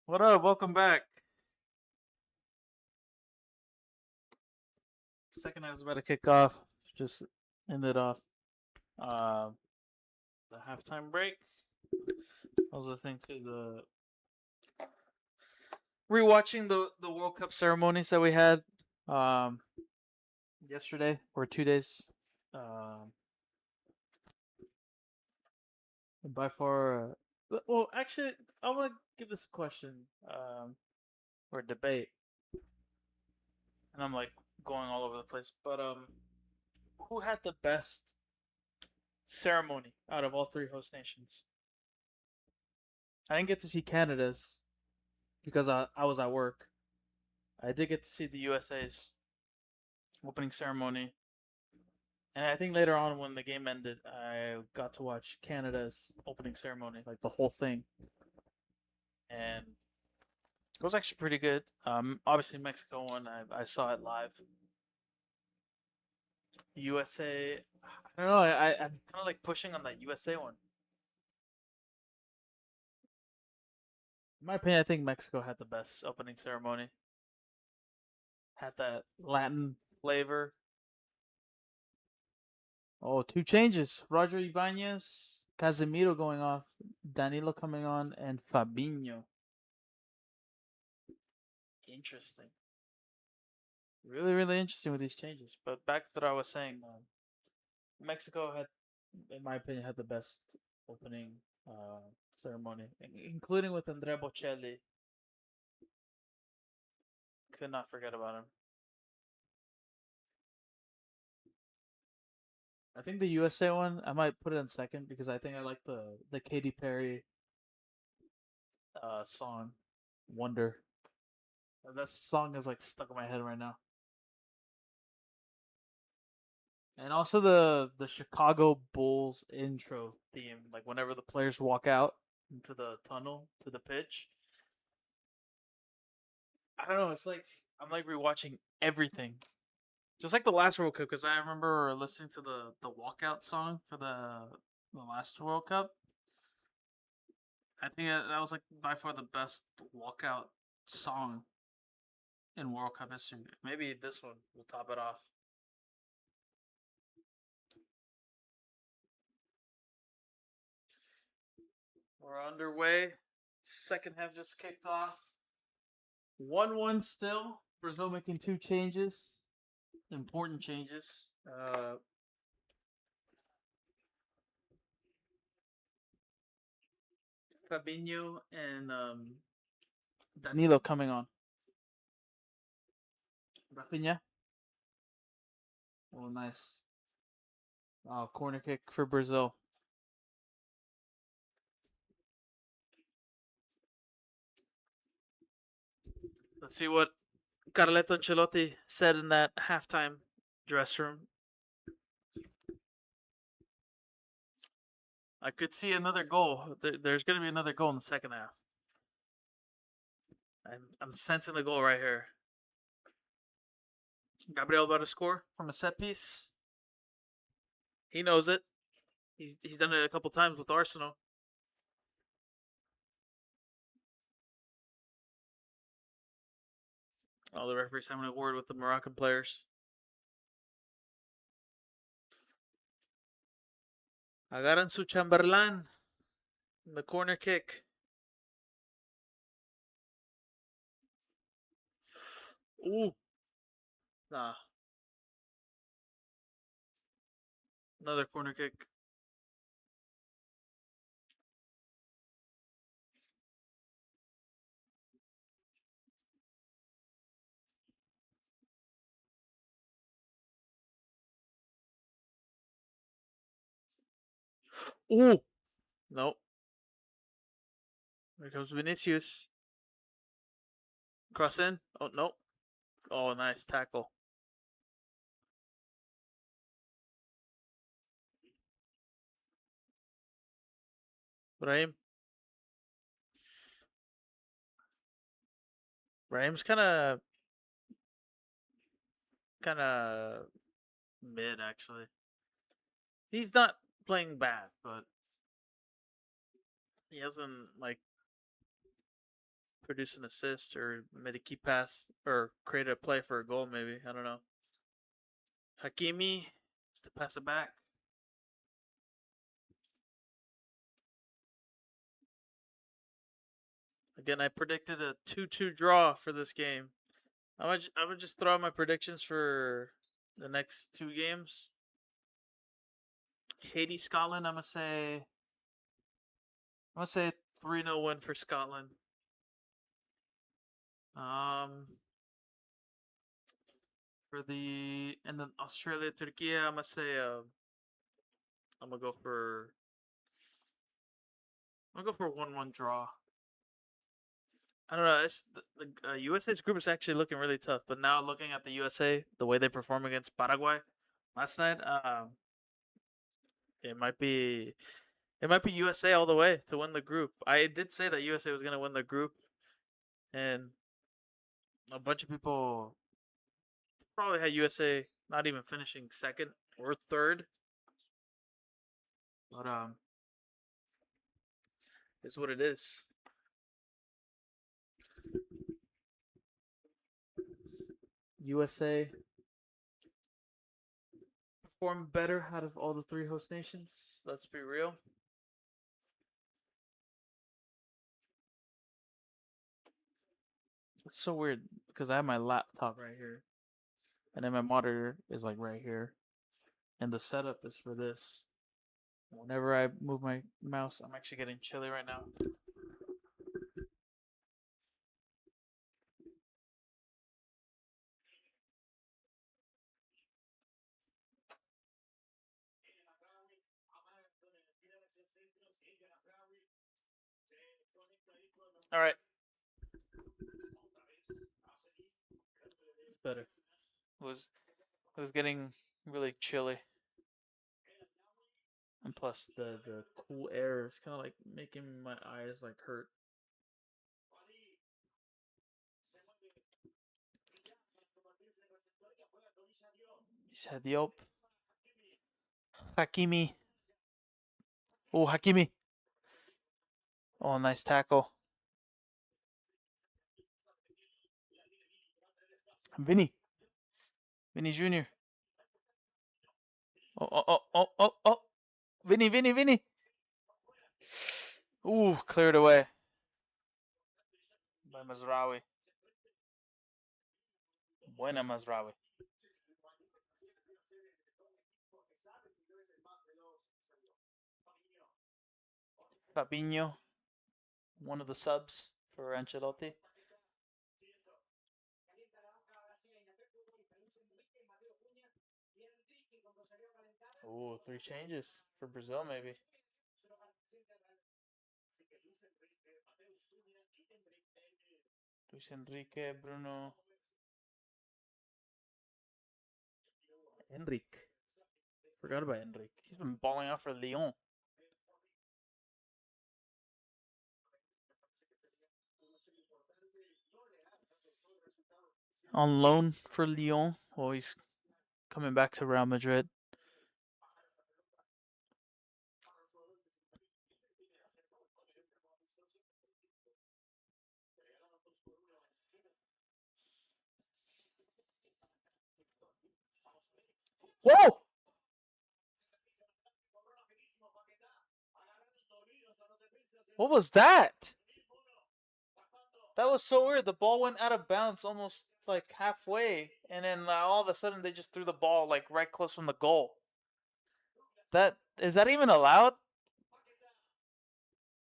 What up? Welcome back. Second half is about to kick off. Just ended off uh, the halftime break. I was listening to the rewatching the World Cup ceremonies that we had um, yesterday or 2 days. Um, and by far, well, actually, I want to give this a question or debate, and I'm like going all over the place. But who had the best ceremony out of all three host nations? I didn't get to see Canada's because I was at work. I did get to see the USA's opening ceremony, and I think later on when the game ended, I got to watch Canada's opening ceremony, like the whole thing, and it was actually pretty good. Obviously Mexico won. I saw it live. USA, I don't know. I'm kind of like pushing on that USA one. In my opinion, I think Mexico had the best opening ceremony. Had that Latin flavor. Oh, two changes. Roger Ibanez, Casemiro going off, Danilo coming on, and Fabinho. Interesting. Really, really interesting with these changes. But back to what I was saying, Mexico had, in my opinion, had the best opening ceremony, including with Andrea Bocelli. Could not forget about him. I think the USA one, I might put it in second because I think I like the Katy Perry song, Wonder. That song is like stuck in my head right now. And also the Chicago Bulls intro theme, like whenever the players walk out into the tunnel to the pitch. I don't know. It's like I'm like rewatching everything, just like the last World Cup. Because I remember listening to the walkout song for the last World Cup. I think that was like by far the best walkout song in World Cup history. Maybe this one will top it off. We're underway. Second half just kicked off. 1-1 still. Brazil making two changes. Important changes. Fabinho and Danilo coming on. Rafinha. Oh, nice. Oh, corner kick for Brazil. Let's see what Carleto Ancelotti said in that halftime dress room. I could see another goal. There's going to be another goal in the second half. I'm sensing the goal right here. Gabriel about to score from a set piece. He knows it. He's done it a couple times with Arsenal. Oh, the referee's having a word with the Moroccan players. Agarran su Chamberlain in the corner kick. Ooh. Nah. Another corner kick. Ooh. Nope. Here comes Vinicius. Cross in. Oh, nope. Oh, nice tackle. Brahim. Brahim's kind of mid actually. He's not playing bad, but he hasn't like produce an assist or made a key pass or created a play for a goal. Maybe I don't know. Hakimi is to pass it back. Again, I predicted a 2-2 draw for this game. I would just throw out my predictions for the next two games. Haiti, Scotland. I'm gonna say 3-0 win for Scotland. Um, for the and then Australia, Turkey. I'm gonna say I'm gonna go for 1-1 draw. I don't know. It's the USA's group is actually looking really tough, but now looking at the USA, the way they perform against Paraguay last night, it might be USA all the way to win the group. I did say that USA was gonna win the group, and a bunch of people probably had USA not even finishing second or third. But it's what it is. USA performed better out of all the three host nations. Let's be real. It's so weird because I have my laptop right here, and then my monitor is like right here, and the setup is for this. Whenever I move my mouse, I'm actually getting chilly right now. All right, it's better. It was getting really chilly, and plus the cool air is kind of like making my eyes like hurt. Said Diop. Hakimi. Oh, Hakimi. Oh, nice tackle. Vinny. Vinny Jr. Oh, oh, oh, oh, oh, oh. Vinny, Vinny, Vinny. Ooh, cleared away by Mazraoui. Buena Mazraoui. Fabinho, one of the subs for Ancelotti. Ooh, three changes for Brazil, maybe. Luis Enrique, Bruno. Enrique. Forgot about Enrique. He's been balling out for Lyon. On loan for Lyon. Oh, he's coming back to Real Madrid. Whoa! What was that? That was so weird. The ball went out of bounds almost like halfway, and then all of a sudden they just threw the ball like right close from the goal. That is that even allowed?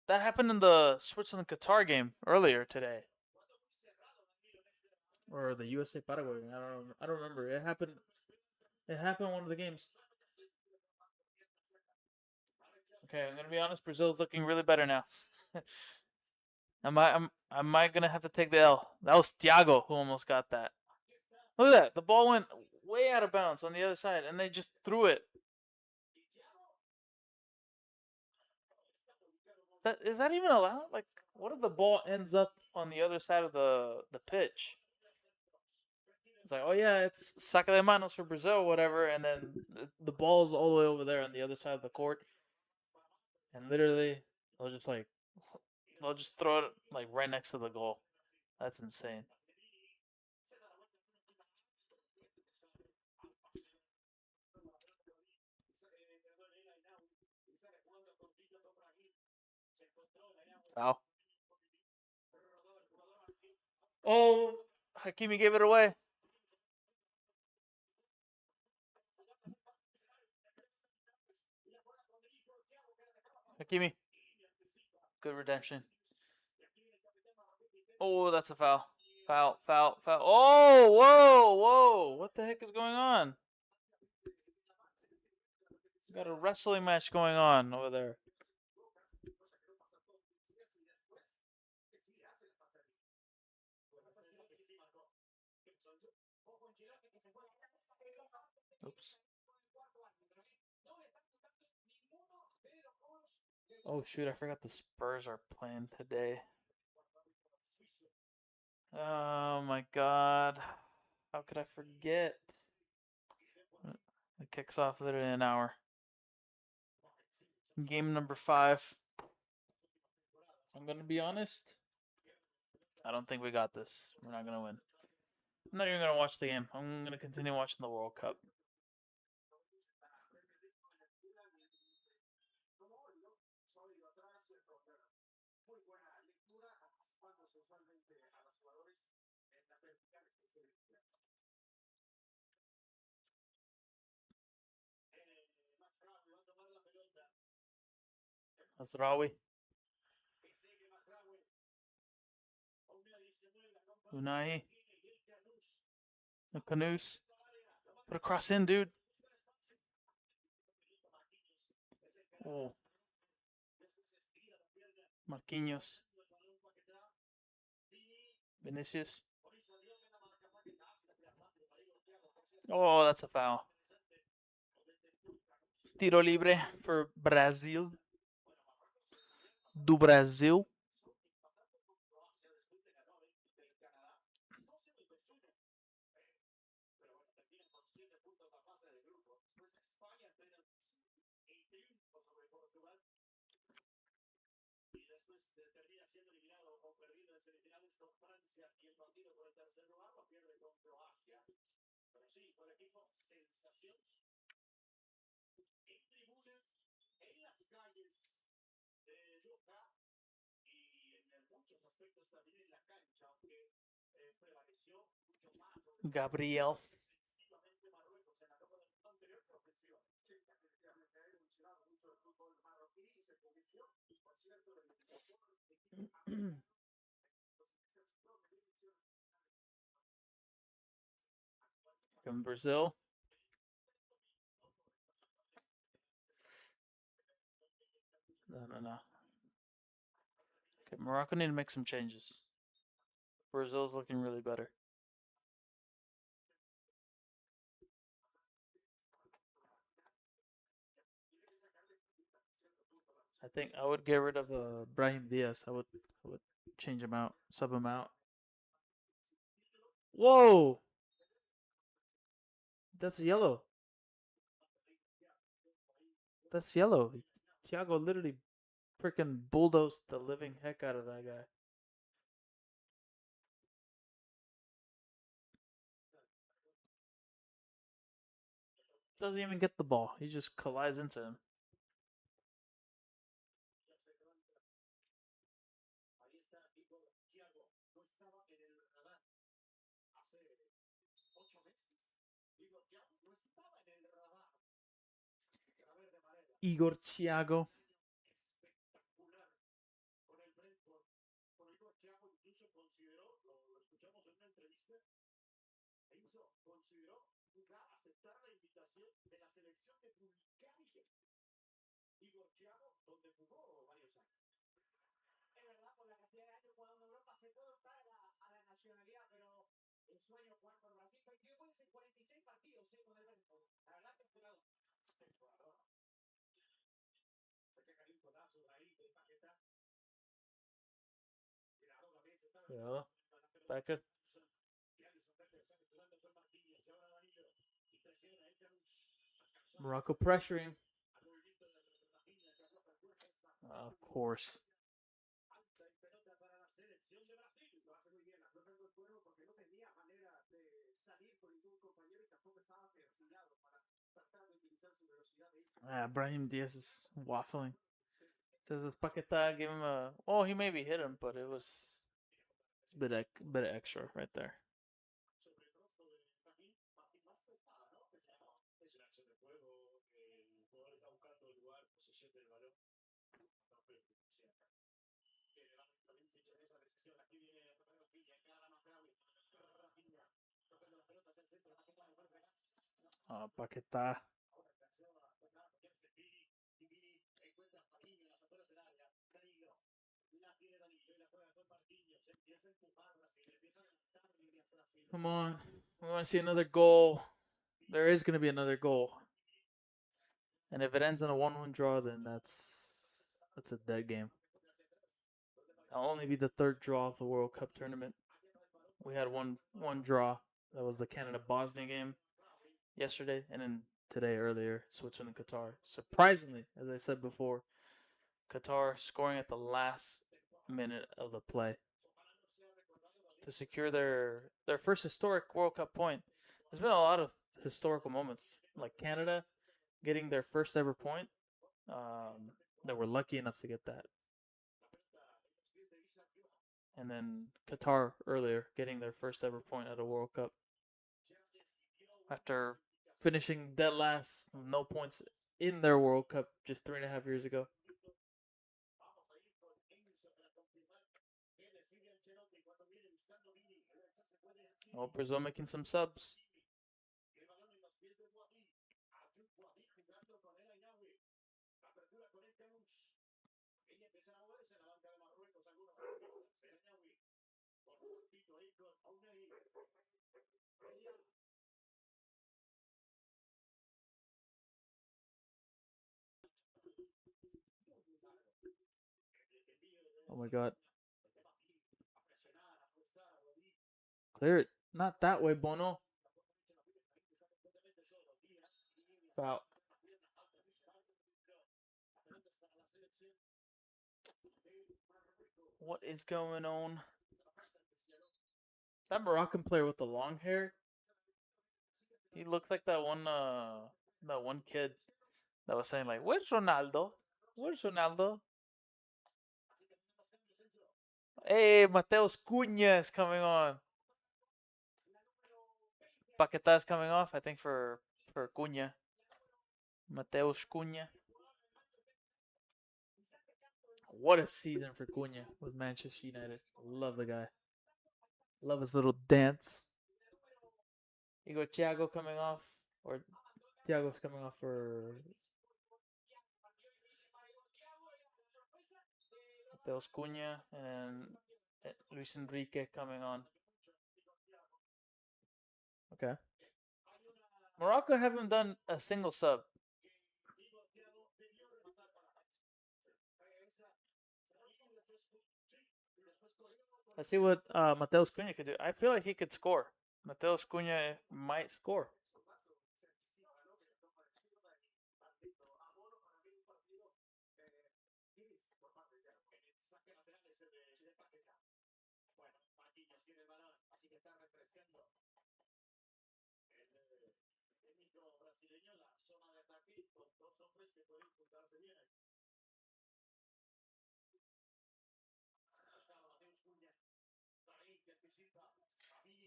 That happened in the Switzerland Qatar game earlier today, or the USA Paraguay. I don't remember. It happened. It happened in one of the games. Okay, I'm gonna be honest. Brazil's looking really better now. Am I gonna have to take the L? That was Thiago who almost got that. Look at that. The ball went way out of bounds on the other side, and they just threw it. That is that even allowed? Like, what if the ball ends up on the other side of the pitch? It's like, oh yeah, it's saca de manos for Brazil, or whatever, and then the ball's all the way over there on the other side of the court, and literally, I was just like, They'll just throw it like right next to the goal. That's insane. Foul. Oh, Hakimi gave it away. Hakimi, good redemption. Oh, that's a foul. Foul, foul, foul. Oh, whoa, whoa. What the heck is going on? Got a wrestling match going on over there. Oops. Oh, shoot. I forgot the Spurs are playing today. Oh, my God. How could I forget? It kicks off literally in an hour. Game number 5. I'm going to be honest. I don't think we got this. We're not going to win. I'm not even going to watch the game. I'm going to continue watching the World Cup. Asrawi. Unai. Canoes. Put a cross in, dude. Oh. Marquinhos. Vinicius. Oh, that's a foul. Tiro libre for Brazil. Do Brasil. Gabriel. From Brazil. No. Okay, Morocco need to make some changes. Brazil's looking really better. I think I would get rid of Brahim Diaz. I would change him out, sub him out. Whoa, that's yellow. That's yellow. Thiago literally freaking bulldozed the living heck out of that guy. Doesn't even get the ball. He just collides into him. Igor Thiago. Yeah. Back. Morocco pressuring. Of course. Brahim Diaz is waffling. Says this Paqueta gave him a. Oh, he maybe hit him, but it's a bit of extra right there. Paqueta. Come on. We want to see another goal. There is going to be another goal. And if it ends in a 1-1 draw, then that's a dead game. That'll only be the third draw of the World Cup tournament. We had one draw. That was the Canada Bosnia game yesterday, and then today earlier Switzerland and Qatar. Surprisingly, as I said before, Qatar scoring at the last minute of the play to secure their first historic World Cup point. There's been a lot of historical moments, like Canada getting their first ever point. They were lucky enough to get that, and then Qatar earlier getting their first ever point at a World Cup after finishing dead last, no points in their World Cup just 3.5 years ago. Oh, Brazil making some subs. Oh my god. Clear it. Not that way, Bono. Foul. What is going on? That Moroccan player with the long hair, he looked like that one kid that was saying like, "Where's Ronaldo? Where's Ronaldo?" Hey, Mateus Cunha is coming on. Paqueta is coming off, I think, for Cunha. Mateus Cunha. What a season for Cunha with Manchester United. Love the guy. Love his little dance. You go Thiago coming off, or Thiago's coming off for Mateus Cunha, and then Luis Enrique coming on. Okay. Morocco haven't done a single sub. Let's see what Mateus Cunha could do. I feel like he could score. Mateus Cunha might score.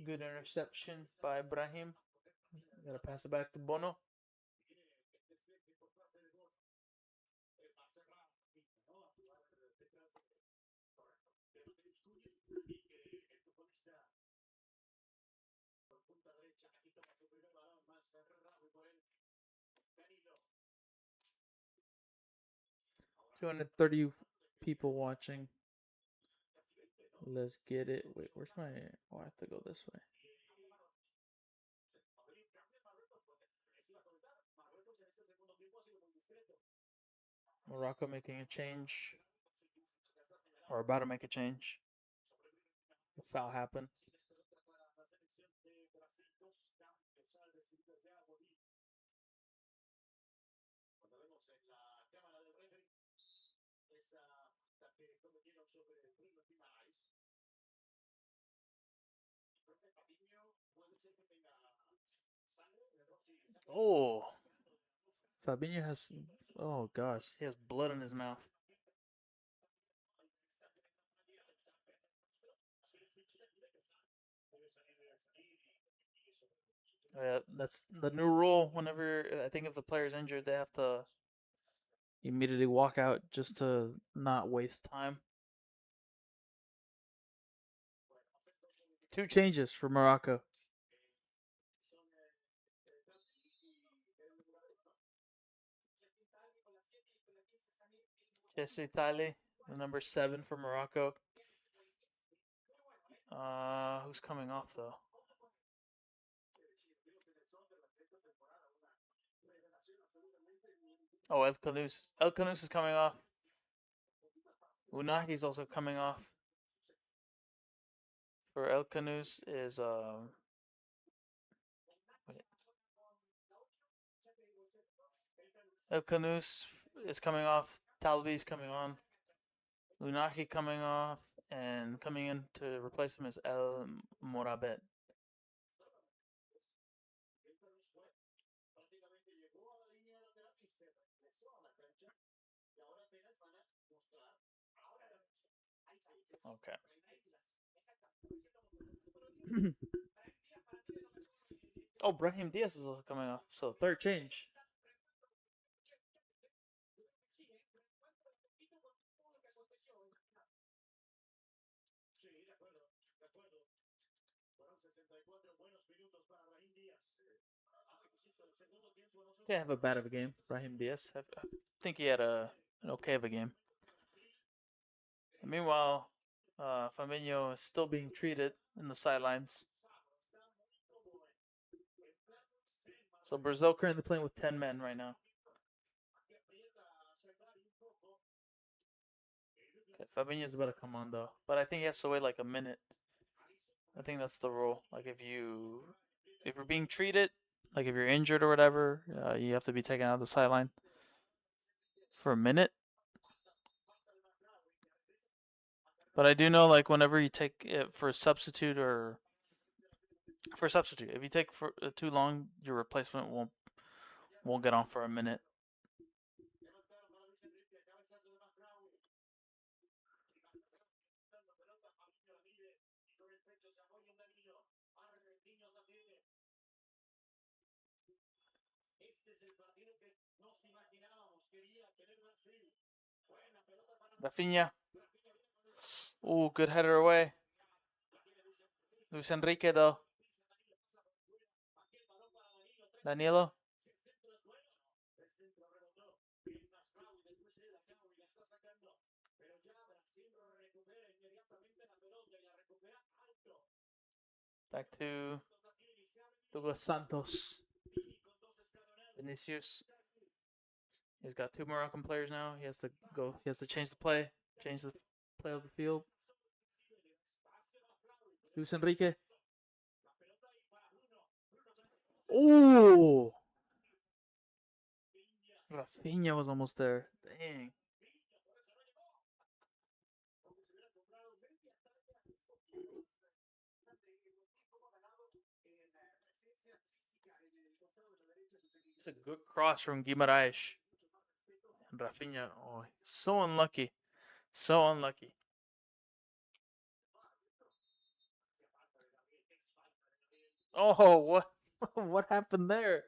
Good interception by Brahim. Gotta pass it back to Bono. $230 people watching. Let's get it. Wait, where's my? Oh, I have to go this way. Morocco making a change, or about to make a change. The foul happened. Oh, Fabinho has. Oh gosh, he has blood in his mouth. Yeah, that's the new rule. Whenever I think if the player's injured, they have to immediately walk out just to not waste time. Two changes for Morocco. Jesse Tali, the number 7 for Morocco. Who's coming off though? Oh, El Kanous. El Kanous is coming off. Unahi's also coming off. For El Kanous is wait. El Kanous is coming off. Talbi's coming on. Unahi coming off, and coming in to replace him is El Morabet. Okay. Oh, Brahim Diaz is also coming off. So third change. Didn't have a bad of a game, Brahim Diaz. I think he had an okay of a game. And meanwhile, Fabinho is still being treated in the sidelines. So Brazil currently playing with 10 men right now. Okay, Fabinho's about to come on though, but I think he has to wait like a minute. I think that's the rule. Like if you're being treated, like if you're injured or whatever, you have to be taken out of the sideline for a minute. But I do know like whenever you take it for a substitute or for a substitute, if you take for too long, your replacement won't get on for a minute. Rafinha. Ooh, good header away. Luis Enrique though. Danilo. Back to Douglas Santos. Vinicius. He's got two Moroccan players now. He has to go. He has to change the play. Change the play of the field. Luis Enrique. Ooh. Rafinha was almost there. Dang. It's a good cross from Guimaraes. And Rafinha, oh, so unlucky. So unlucky. Oh, what what happened there?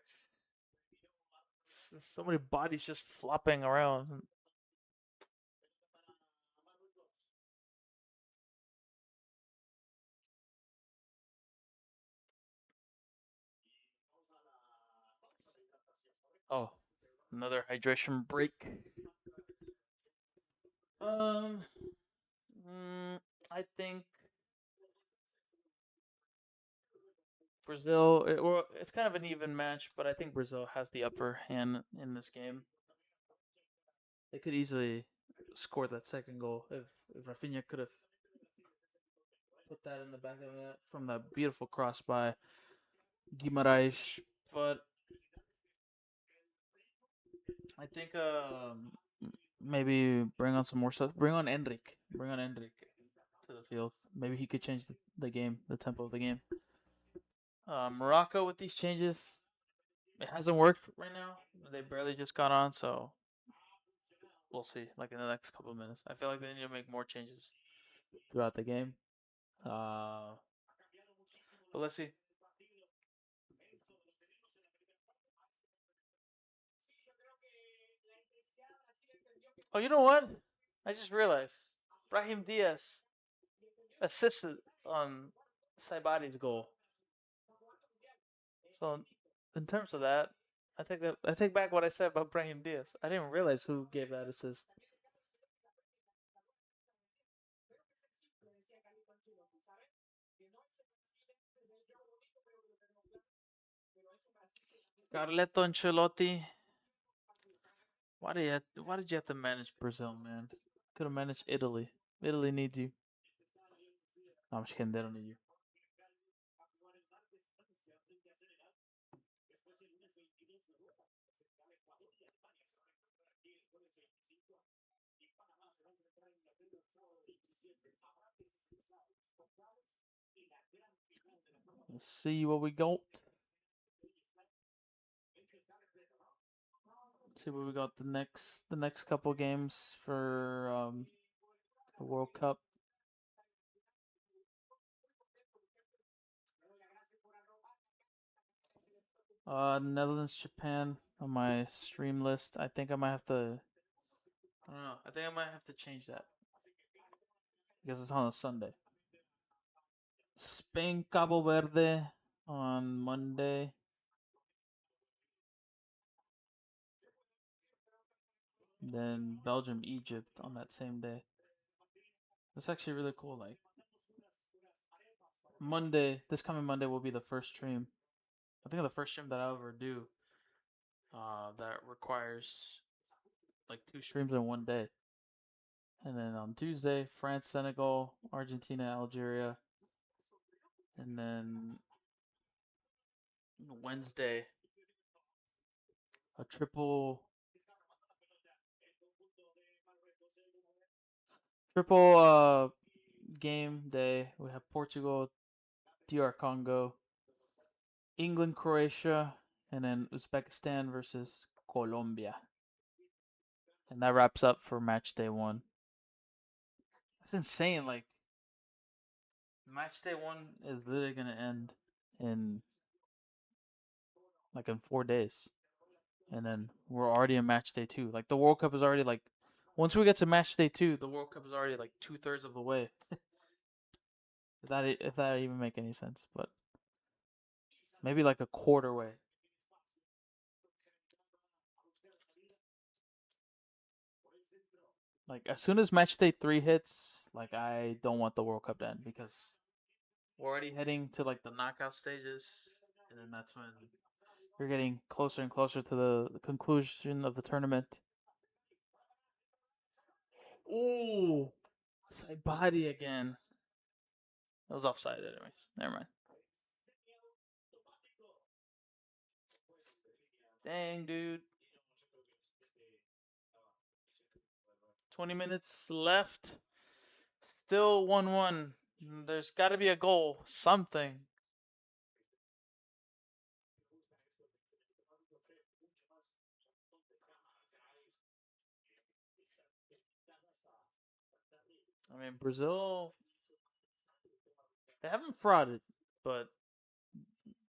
So many bodies just flopping around. Oh, another hydration break. Um, I think Brazil. Well, it's kind of an even match, but I think Brazil has the upper hand in this game. They could easily score that second goal if Rafinha could have put that in the back of the net from that beautiful cross by Guimaraes. But I think maybe bring on some more stuff. Bring on Endrick. Bring on Endrick to the field. Maybe he could change the game, the tempo of the game. Morocco with these changes, It hasn't worked right now. They barely just got on, so we'll see. Like in the next couple of minutes, I feel like they need to make more changes throughout the game. Uh, but let's see. Oh, you know what? I just realized Brahim Diaz assisted on Saibadi's goal. So, in terms of that, I take back what I said about Brahim Diaz. I didn't realize who gave that assist. Carleto Ancelotti. Why did you have to manage Brazil, man? Could have managed Italy. Italy needs you. No, I'm just kidding. They don't need you. Let's see what we got. Let's see what we got the next couple games for the World Cup. Netherlands, Japan on my stream list. I think I might have to. I don't know. I think I might have to change that because it's on a Sunday. Spain, Cabo Verde on Monday. Then Belgium, Egypt on that same day. That's actually really cool. Like Monday, this coming Monday will be the first stream. I think the first stream that I'll ever do. That requires like two streams in one day. And then on Tuesday, France, Senegal, Argentina, Algeria. And then Wednesday, a triple game day. We have Portugal, DR Congo, England, Croatia, and then Uzbekistan versus Colombia. And that wraps up for match day one. That's insane. Like match day one is literally gonna end in like in 4 days. And then we're already in match day two. Like the World Cup is already like once we get to match day two, the World Cup is already like 2/3 of the way. If that even make any sense, but maybe like a quarter way. Like as soon as match day three hits, like I don't want the World Cup to end because we're already heading to like the knockout stages, and then that's when you're getting closer and closer to the conclusion of the tournament. Ooh, side body again. That was offside, anyways. Never mind. Dang, dude. 20 minutes left. Still 1-1. There's got to be a goal. Something. I mean, Brazil, they haven't frauded, but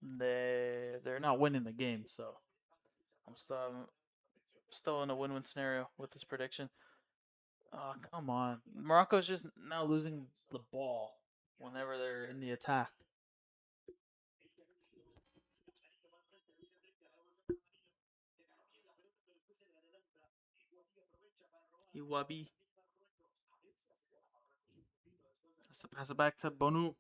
they're not winning the game, so I'm still in a win-win scenario with this prediction. Oh, come on. Morocco's just now losing the ball whenever they're in the attack. Iwabi has to pass it back to Bonu.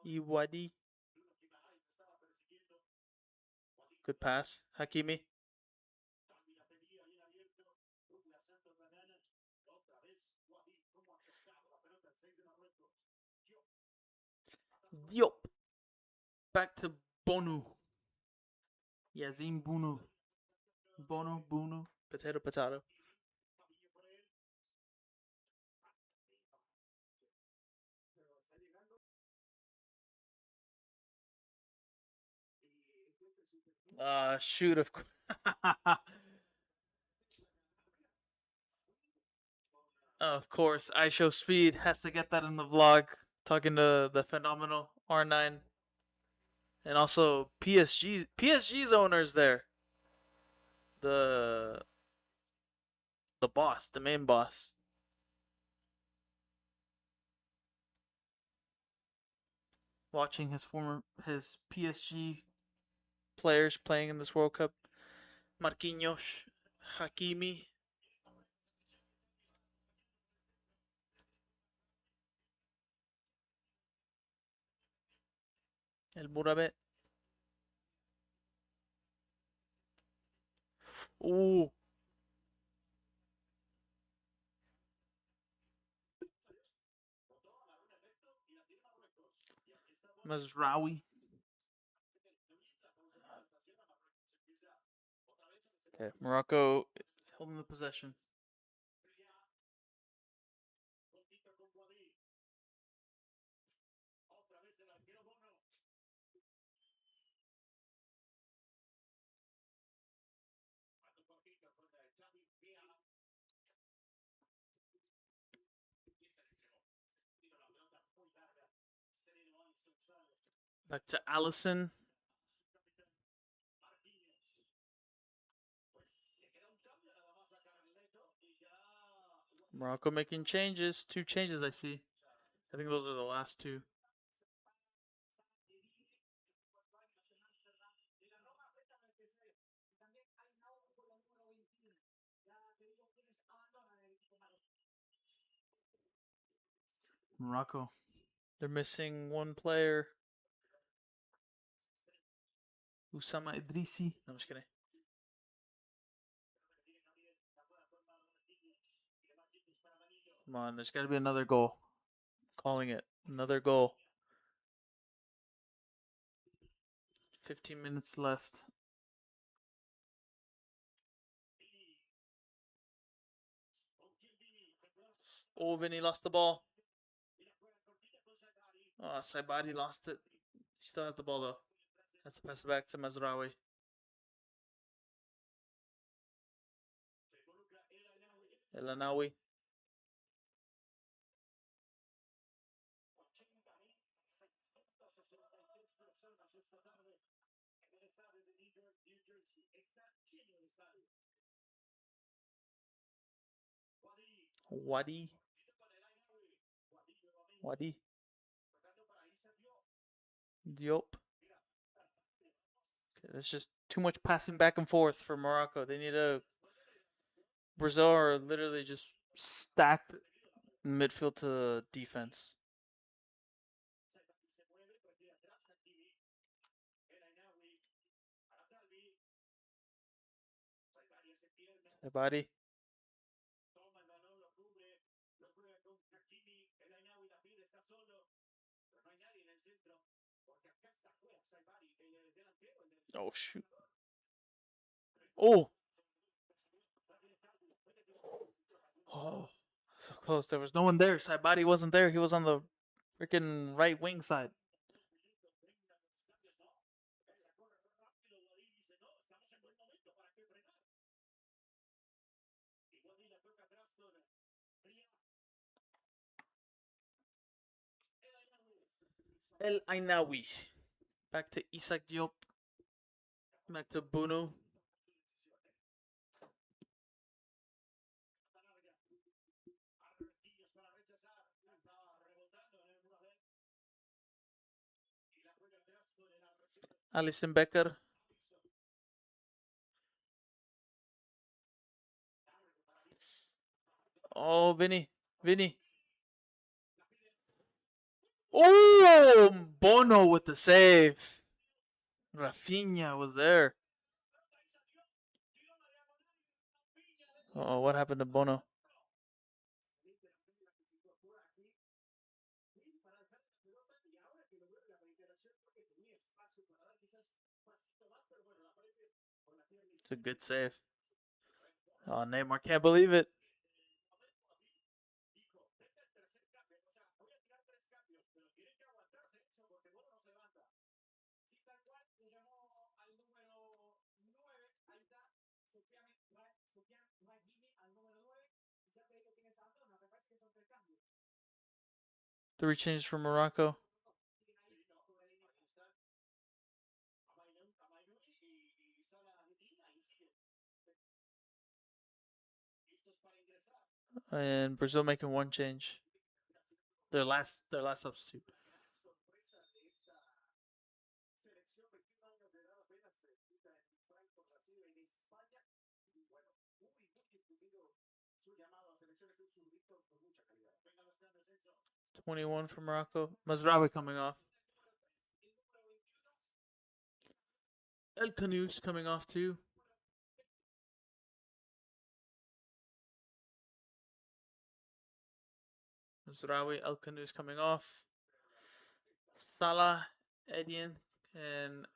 Iwadi. Good pass. Hakimi. Diop. Back to Bonu. Yazim Bunu. Bono, Bunu. Potato, potato. Shoot, of course. Of course, I Show Speed has to get that in the vlog. Talking to the phenomenal R9 and also PSG's owners there. The the boss, the main boss, watching his PSG players playing in this World Cup. Marquinhos, Hakimi, El Murabet. Ooh, Mazraoui. Okay, Morocco is holding the possession. Back to Allison. Morocco making changes. Two changes I see. I think those are the last two. Morocco. They're missing one player. Usama Idrisi. No, I'm just kidding. Come on, there's got to be another goal. Calling it. Another goal. 15 minutes left. Oh, Vinny lost the ball. Oh, Saibari lost it. He still has the ball though. Has to pass it back to Mazraoui. Elanawi. Wadi. Wadi. Diop. Okay, that's just too much passing back and forth for Morocco. They need a Brazil are literally just stacked midfield to defense. Body. Oh shoot. Oh. Oh. So close. There was no one there. Saibari wasn't there. He was on the freaking right wing side. El Ainawi. Back to Isak Diop. Back to Bunu. Alison Becker. Oh, Vinny. Vinny. Oh, Bono with the save. Rafinha was there. Oh, what happened to Bono? It's a good save. Oh, Neymar can't believe it. Three changes for Morocco. And Brazil making one change. Their last substitute. 21 for Morocco. Mazraoui coming off. El Canoes coming off too. Mazraoui, El Canoes coming off. Salah, Edian, and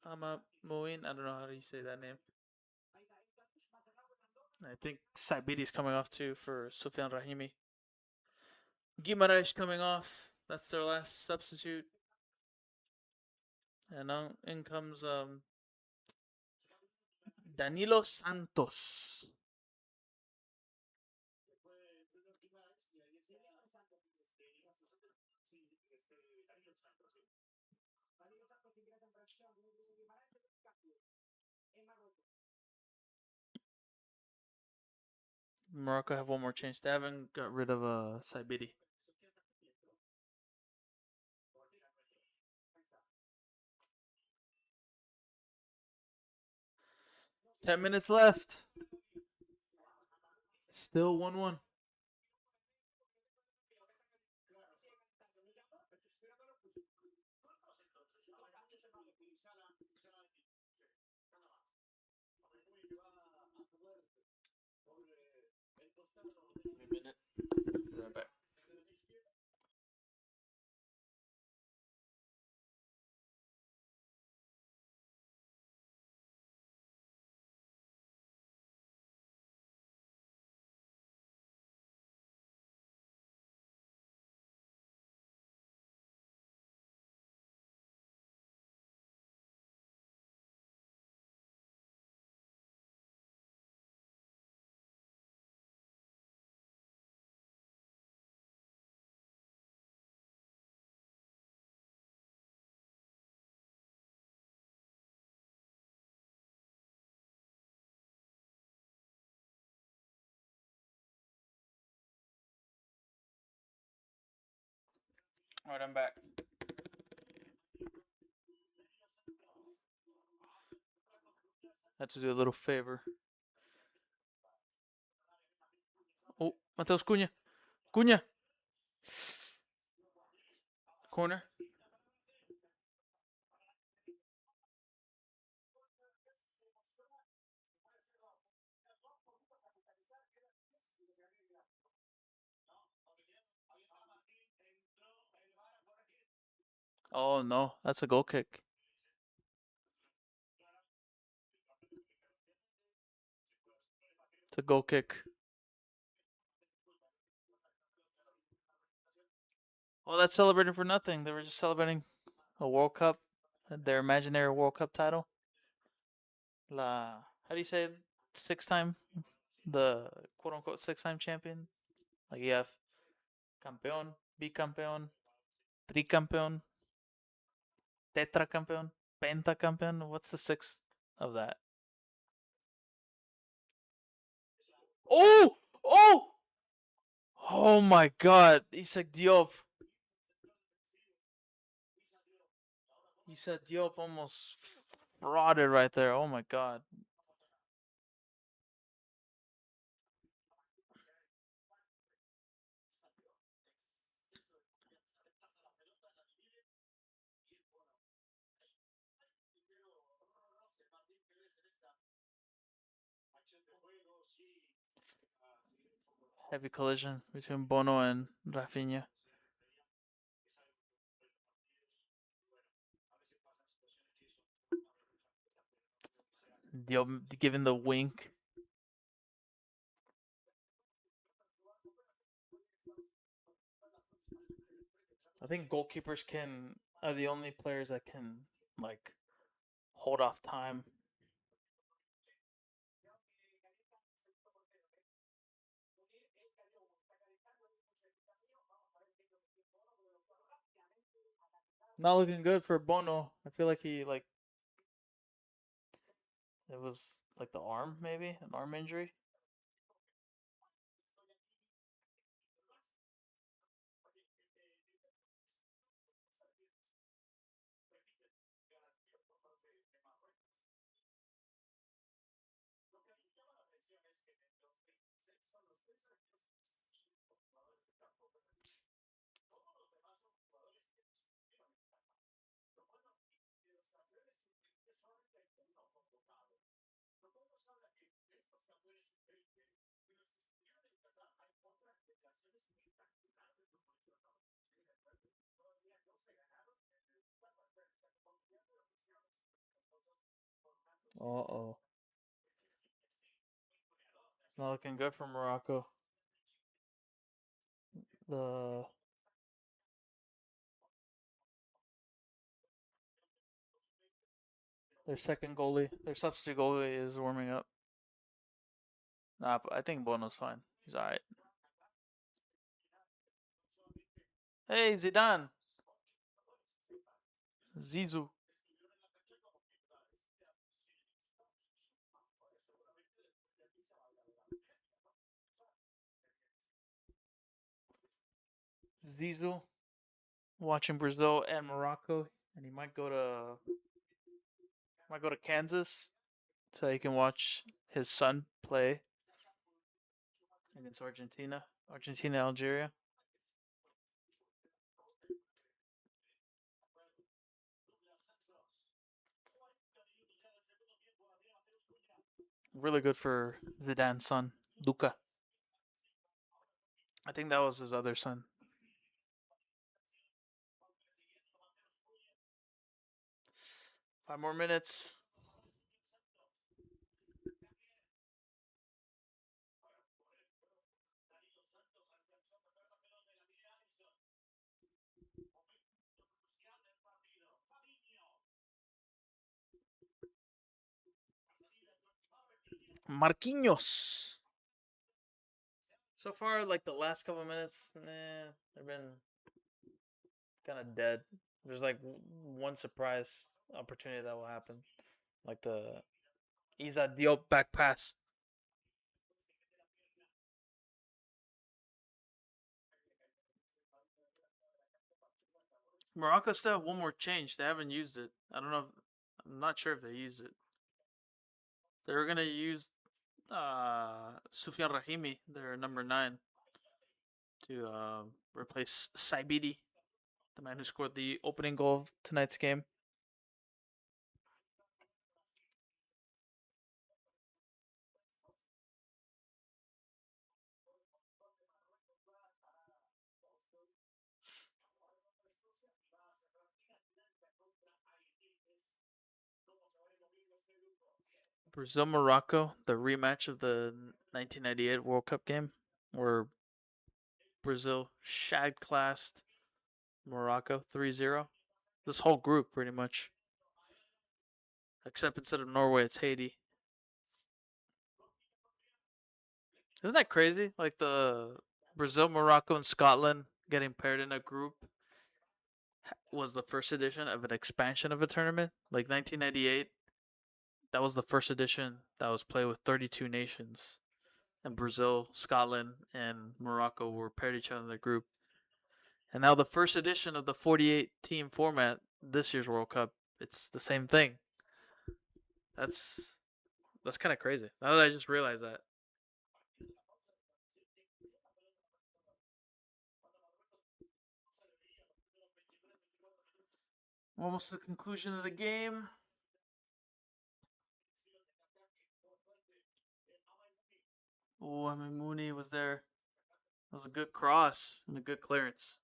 Ama Moin. I don't know how do you say that name. I think Saibiri's coming off too for Sufyan Rahimi. Guimaraes coming off. That's their last substitute. And in comes Danilo Santos. Morocco have one more change. They haven't got rid of Saibiri. 10 minutes left. Still 1-1. A minute. Right back. All right, I'm back. Had to do a little favor. Oh, Mateus Cunha. Cunha. Corner. Oh no, that's a goal kick. It's a goal kick. Well, that's celebrating for nothing. They were just celebrating a World Cup, their imaginary World Cup title. How do you say it? 6 time, the quote unquote 6 time champion. Like you have campeón, bicampeón, tricampeón, tetracampeón, pentacampeón. What's the sixth of that? Oh! Oh! Oh my god. Isak Diop. Isak Diop almost frauded right there. Oh my god. Heavy collision between Bono and Rafinha. Diop giving the wink. I think goalkeepers are the only players that can like hold off time. Not looking good for Bono. I feel like he like it was like the arm, maybe an arm injury. Uh oh, it's not looking good for Morocco. The their second goalie, their substitute goalie, is warming up. Nah, but I think Bono's fine. He's all right. Hey, Zidane, Zizou, Zizou, watching Brazil and Morocco, and he might go to Kansas so he can watch his son play against Argentina, Algeria. Really good for Zidane's son, Luca. I think that was his other son. 5 more minutes. Marquinhos. So far, like the last couple minutes, they've been kind of dead. There's like one surprise opportunity that will happen, like the Isa Diop back pass. Morocco still have one more change. They haven't used it. I don't know. I'm not sure if they used it. They were gonna use Sufyan Rahimi, their number 9, to replace Saibidi, the man who scored the opening goal of tonight's game. Brazil Morocco, the rematch of the 1998 World Cup game, where Brazil shag classed Morocco 3-0. This whole group, pretty much. Except instead of Norway, it's Haiti. Isn't that crazy? Like the Brazil, Morocco, and Scotland getting paired in a group was the first edition of an expansion of a tournament. Like 1998, that was the first edition that was played with 32 nations. And Brazil, Scotland, and Morocco were paired each other in the group. And now the first edition of the 48 team format this year's World Cup, it's the same thing. That's that's kind of crazy. Now that I just realized that. Almost the conclusion of the game. Oh, I mean Mooney was there. It was a good cross and a good clearance.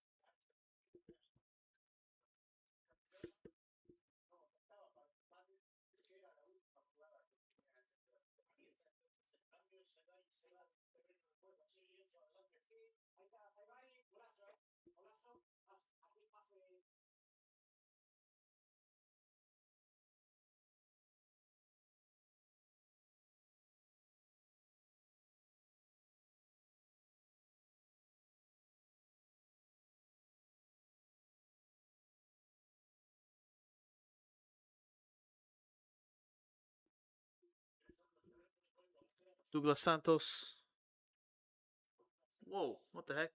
Douglas Santos. Whoa, what the heck?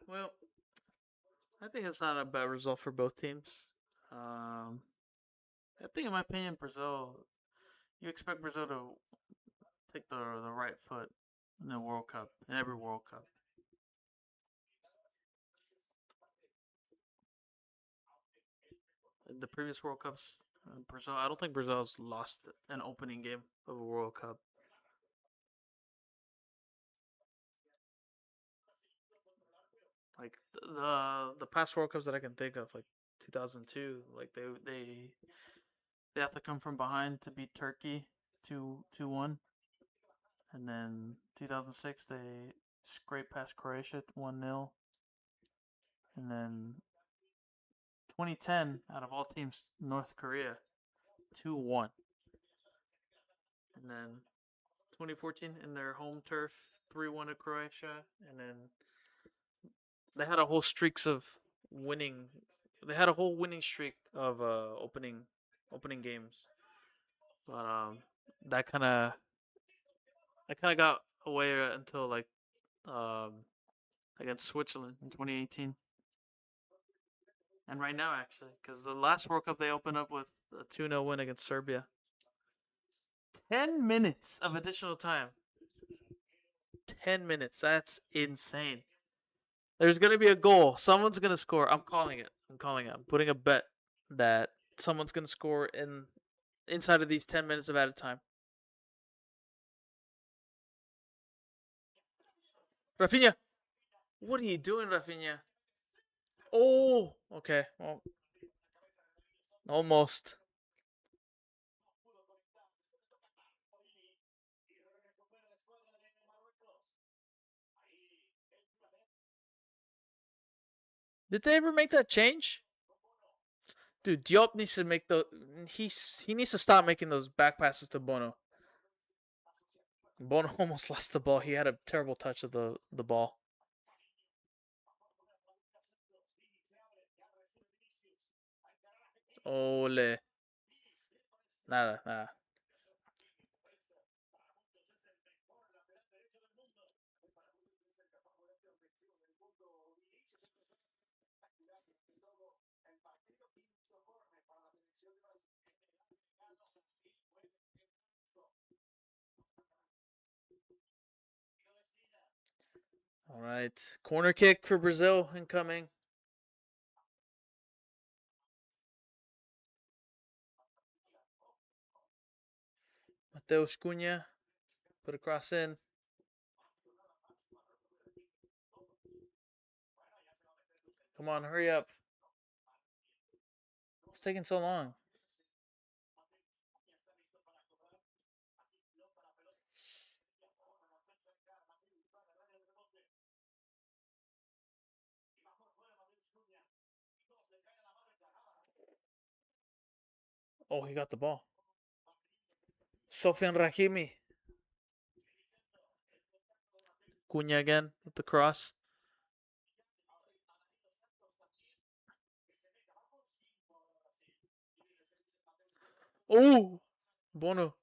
Well, I think it's not a bad result for both teams. Um, I think, in my opinion, Brazil. You expect Brazil to take the right foot in the World Cup, in every World Cup. In the previous World Cups, Brazil. I don't think Brazil's lost an opening game of a World Cup. Like the past World Cups that I can think of, like 2002, like they have to come from behind to beat Turkey 2-1, and then 2006 they scrape past Croatia 1-0, and then 2010 out of all teams North Korea 2-1, and then 2014 in their home turf 3-1 to Croatia, and then they had a whole streaks of winning. They had a whole winning streak of opening games, but that kind of got away until like um against Switzerland in 2018, and right now actually, because the last World Cup they opened up with a 2-0 win against Serbia. 10 minutes of additional time. 10 minutes. That's insane. There's gonna be a goal. Someone's gonna score. I'm calling it. I'm calling it. I'm putting a bet that someone's gonna score in inside of these 10 minutes of added time. Rafinha, what are you doing, Rafinha? Oh, okay. Well, almost. Did they ever make that change? Dude, Diop needs to make the he needs to stop making those back passes to Bono. Bono almost lost the ball. He had a terrible touch of the ball. Ole. Nada, nada. All right. Corner kick for Brazil incoming. Mateus Cunha put a cross in. Come on, hurry up. It's taking so long. Oh, he got the ball. Sofian Rahimi. Cunha again with the cross. Oh, Bono.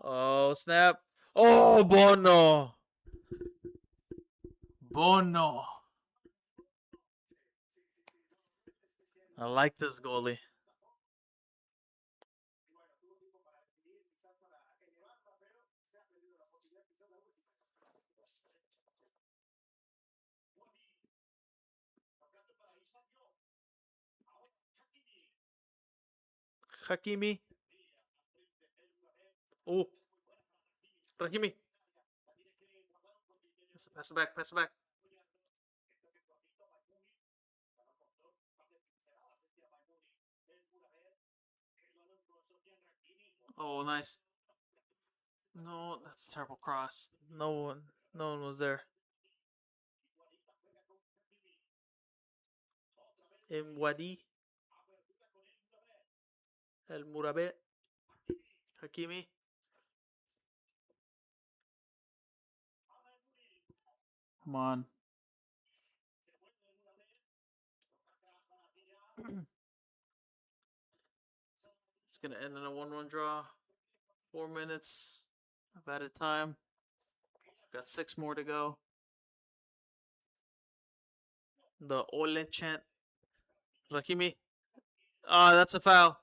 Oh, snap. Oh, Bono. Bono. I like this goalie. Hakimi. Oh, Rahimi. Pass it back. Pass it back. Oh, nice. No, that's a terrible cross. No one was there. Wadi. El Murabe. Hakimi. Come on. It's going to end in a 1-1 draw. 4 minutes of added time. Got 6 more to go. The Ole chant. Hakimi. Ah, that's a foul.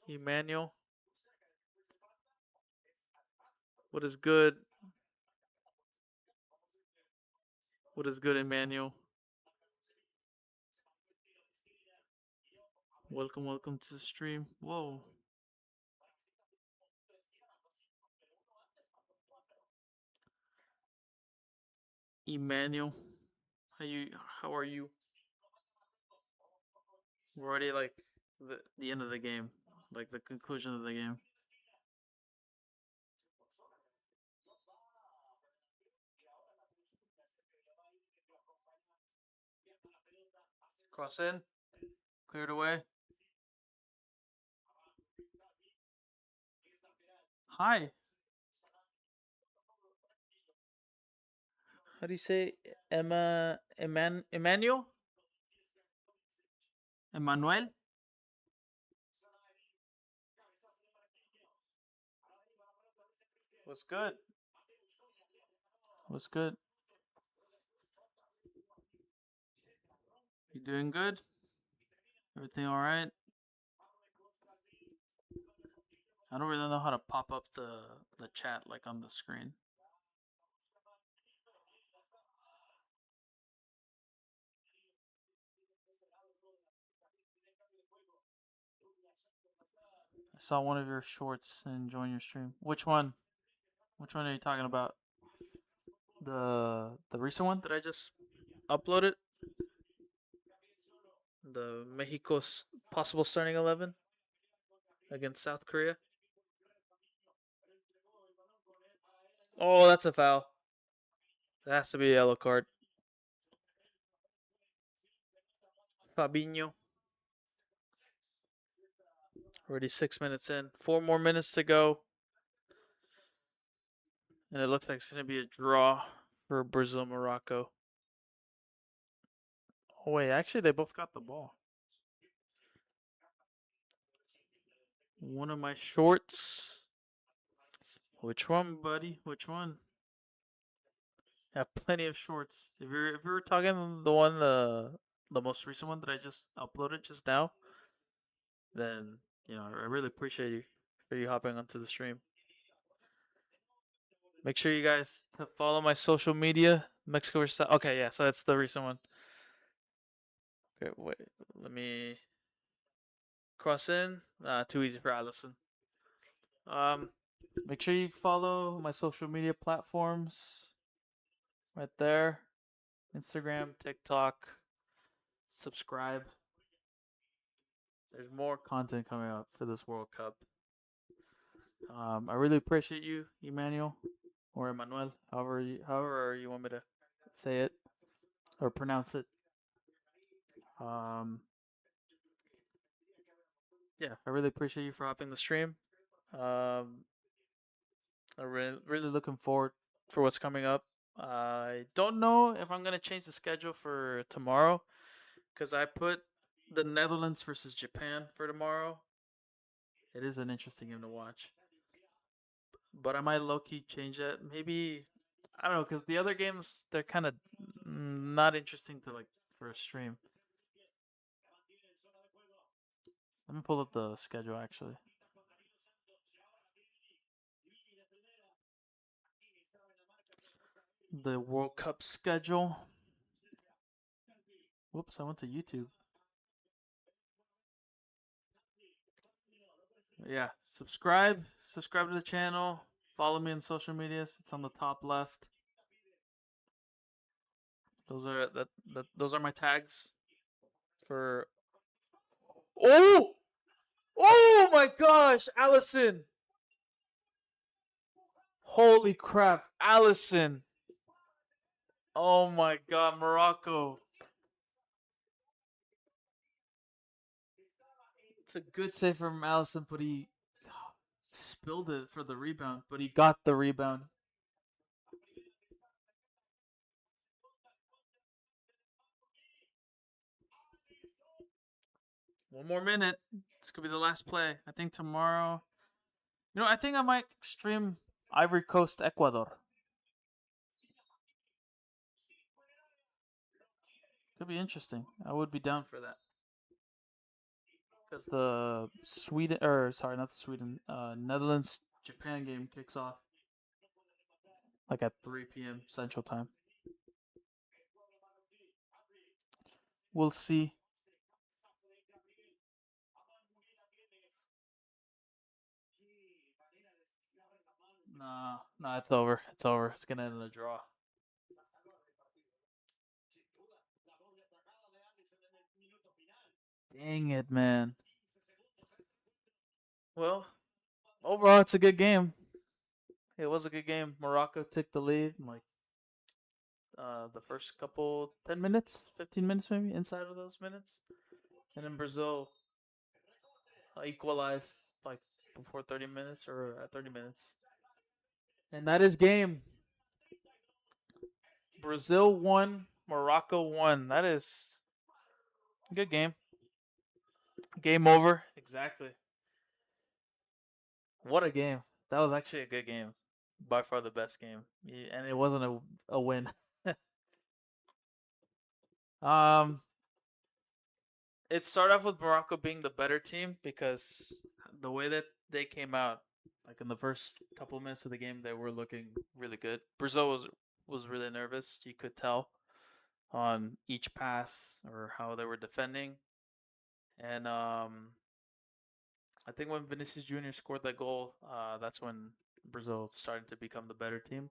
Emmanuel. What is good? What is good, Emmanuel? Welcome to the stream. Whoa. Emmanuel. How you how are you? We're already like the end of the game. Like the conclusion of the game. Cross in. Cleared away. Hi. How do you say Emmanuel? Emmanuel? What's good? What's good? You doing good? Everything all right? I don't really know how to pop up the chat like on the screen. I saw one of your shorts and joined your stream. Which one? Which one are you talking about? The recent one that I just uploaded? The Mexico's possible starting 11 against South Korea. Oh, that's a foul. That has to be a yellow card. Fabinho. Already 6 minutes in. 4 more minutes to go. And it looks like it's going to be a draw for Brazil Morocco. Oh, wait. Actually, they both got the ball. One of my shorts. Which one, buddy? Which one? I have plenty of shorts. If you're talking the one the most recent one that I just uploaded just now, then I really appreciate you for you hopping onto the stream. Make sure you guys to follow my social media. Mexico versus. Okay, yeah, so it's the recent one. Okay, wait. Let me cross in. Too easy for Allison. Make sure you follow my social media platforms. Right there. Instagram, TikTok. Subscribe. There's more content coming up for this World Cup. I really appreciate you, Emmanuel, or Emmanuel, however you want me to say it or pronounce it. Yeah, I really appreciate you for hopping the stream. I'm really looking forward for what's coming up. I don't know if I'm gonna change the schedule for tomorrow because I put the Netherlands versus Japan for tomorrow. It is an interesting game to watch, but I might low key change that. Maybe I don't know because the other games they're kind of not interesting to like for a stream. Let me pull up the schedule actually. The World Cup schedule. Whoops, I went to YouTube. Yeah, subscribe to the channel. Follow me on social medias. It's on the top left. Those are my tags for. Oh my gosh, Allison! Holy crap, Allison! Oh my God, Morocco! It's a good save from Allison, but he spilled it for the rebound. But he got the rebound. One more minute. This could be the last play. I think tomorrow. I think I might stream Ivory Coast, Ecuador. Could be interesting. I would be down for that because the Sweden, or sorry, not the Sweden, Netherlands Japan game kicks off like at 3 p.m. Central Time. We'll see. Nah, it's over. It's over. It's gonna end in a draw. Dang it, man. Well, overall, it's a good game. It was a good game. Morocco took the lead in like the first couple 10 minutes, 15 minutes maybe inside of those minutes, and then Brazil equalized like before 30 minutes or at 30 minutes, and that is game. Brazil won, Morocco won. That is a good game. Game over. Exactly. What a game. That was actually a good game. By far the best game. Yeah, and it wasn't a win. um it started off with Morocco being the better team because the way that they came out, like in the first couple of minutes of the game, they were looking really good. Brazil was really nervous. You could tell on each pass or how they were defending. And I think when Vinicius Jr. scored that goal, that's when Brazil started to become the better team.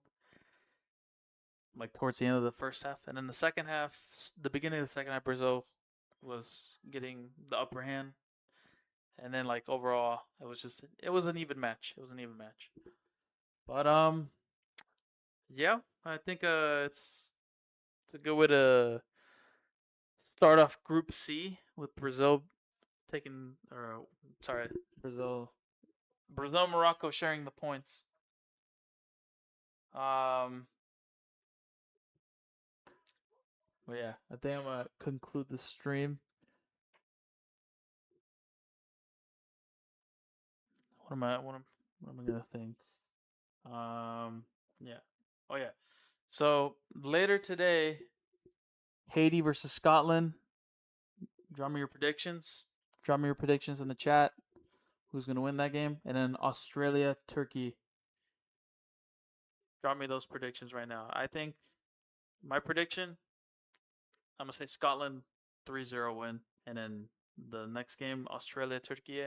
Like towards the end of the first half, and then the second half, the beginning of the second half, Brazil was getting the upper hand, and then like overall, it was an even match. It was an even match. But yeah, I think it's a good way to start off Group C with Brazil taking, or sorry, Brazil Morocco sharing the points. Um, but yeah, I think I'm gonna conclude the stream. What am I gonna think? Yeah. Oh yeah. So later today, Haiti versus Scotland. Draw me your predictions. Drop me your predictions in the chat. Who's gonna win that game? And then Australia, Turkey. Drop me those predictions right now. I think my prediction, I'm gonna say Scotland 3-0 win. And then the next game, Australia, Turkey.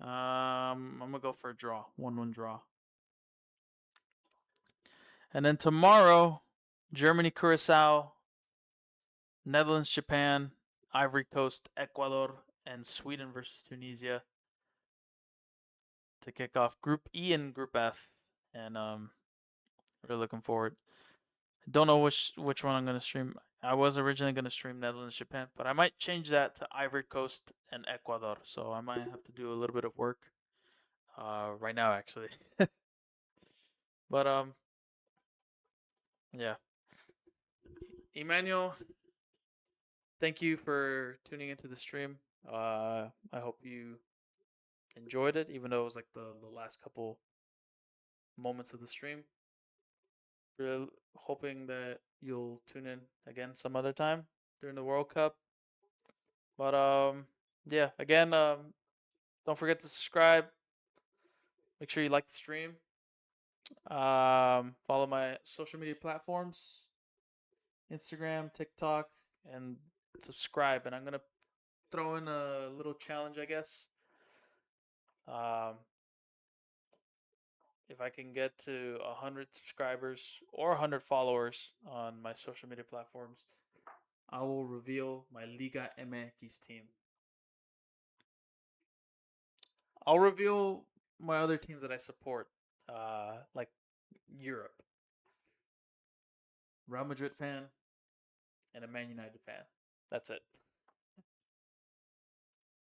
I'm gonna go for a draw. 1-1 draw. And then tomorrow, Germany, Curacao, Netherlands, Japan, Ivory Coast, Ecuador, and Sweden versus Tunisia to kick off Group E and Group F. And really looking forward. Don't know which one I'm gonna stream. I was originally gonna stream Netherlands, Japan, but I might change that to Ivory Coast and Ecuador. So I might have to do a little bit of work right now, actually. But yeah. Emmanuel, thank you for tuning into the stream. I hope you enjoyed it, even though it was like the last couple moments of the stream. Really hoping that you'll tune in again some other time during the World Cup. But yeah, again, don't forget to subscribe. Make sure you like the stream. Follow my social media platforms, Instagram, TikTok, and subscribe. And I'm gonna throw in a little challenge, I guess. Um, if I can get to 100 subscribers or 100 followers on my social media platforms, I will reveal my Liga MX team. I'll reveal my other teams that I support, like Europe. Real Madrid fan and a Man United fan. That's it.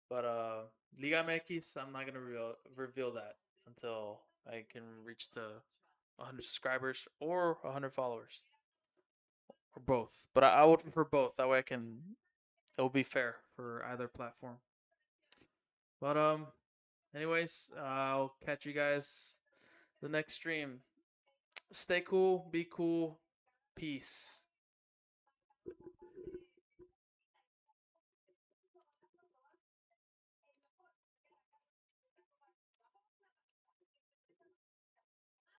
But Liga MX, I'm not gonna reveal that until I can reach to 100 subscribers or 100 followers or both. But I would prefer both. That way I can. It will be fair for either platform. But anyways, I'll catch you guys the next stream. Stay cool. Be cool. Peace.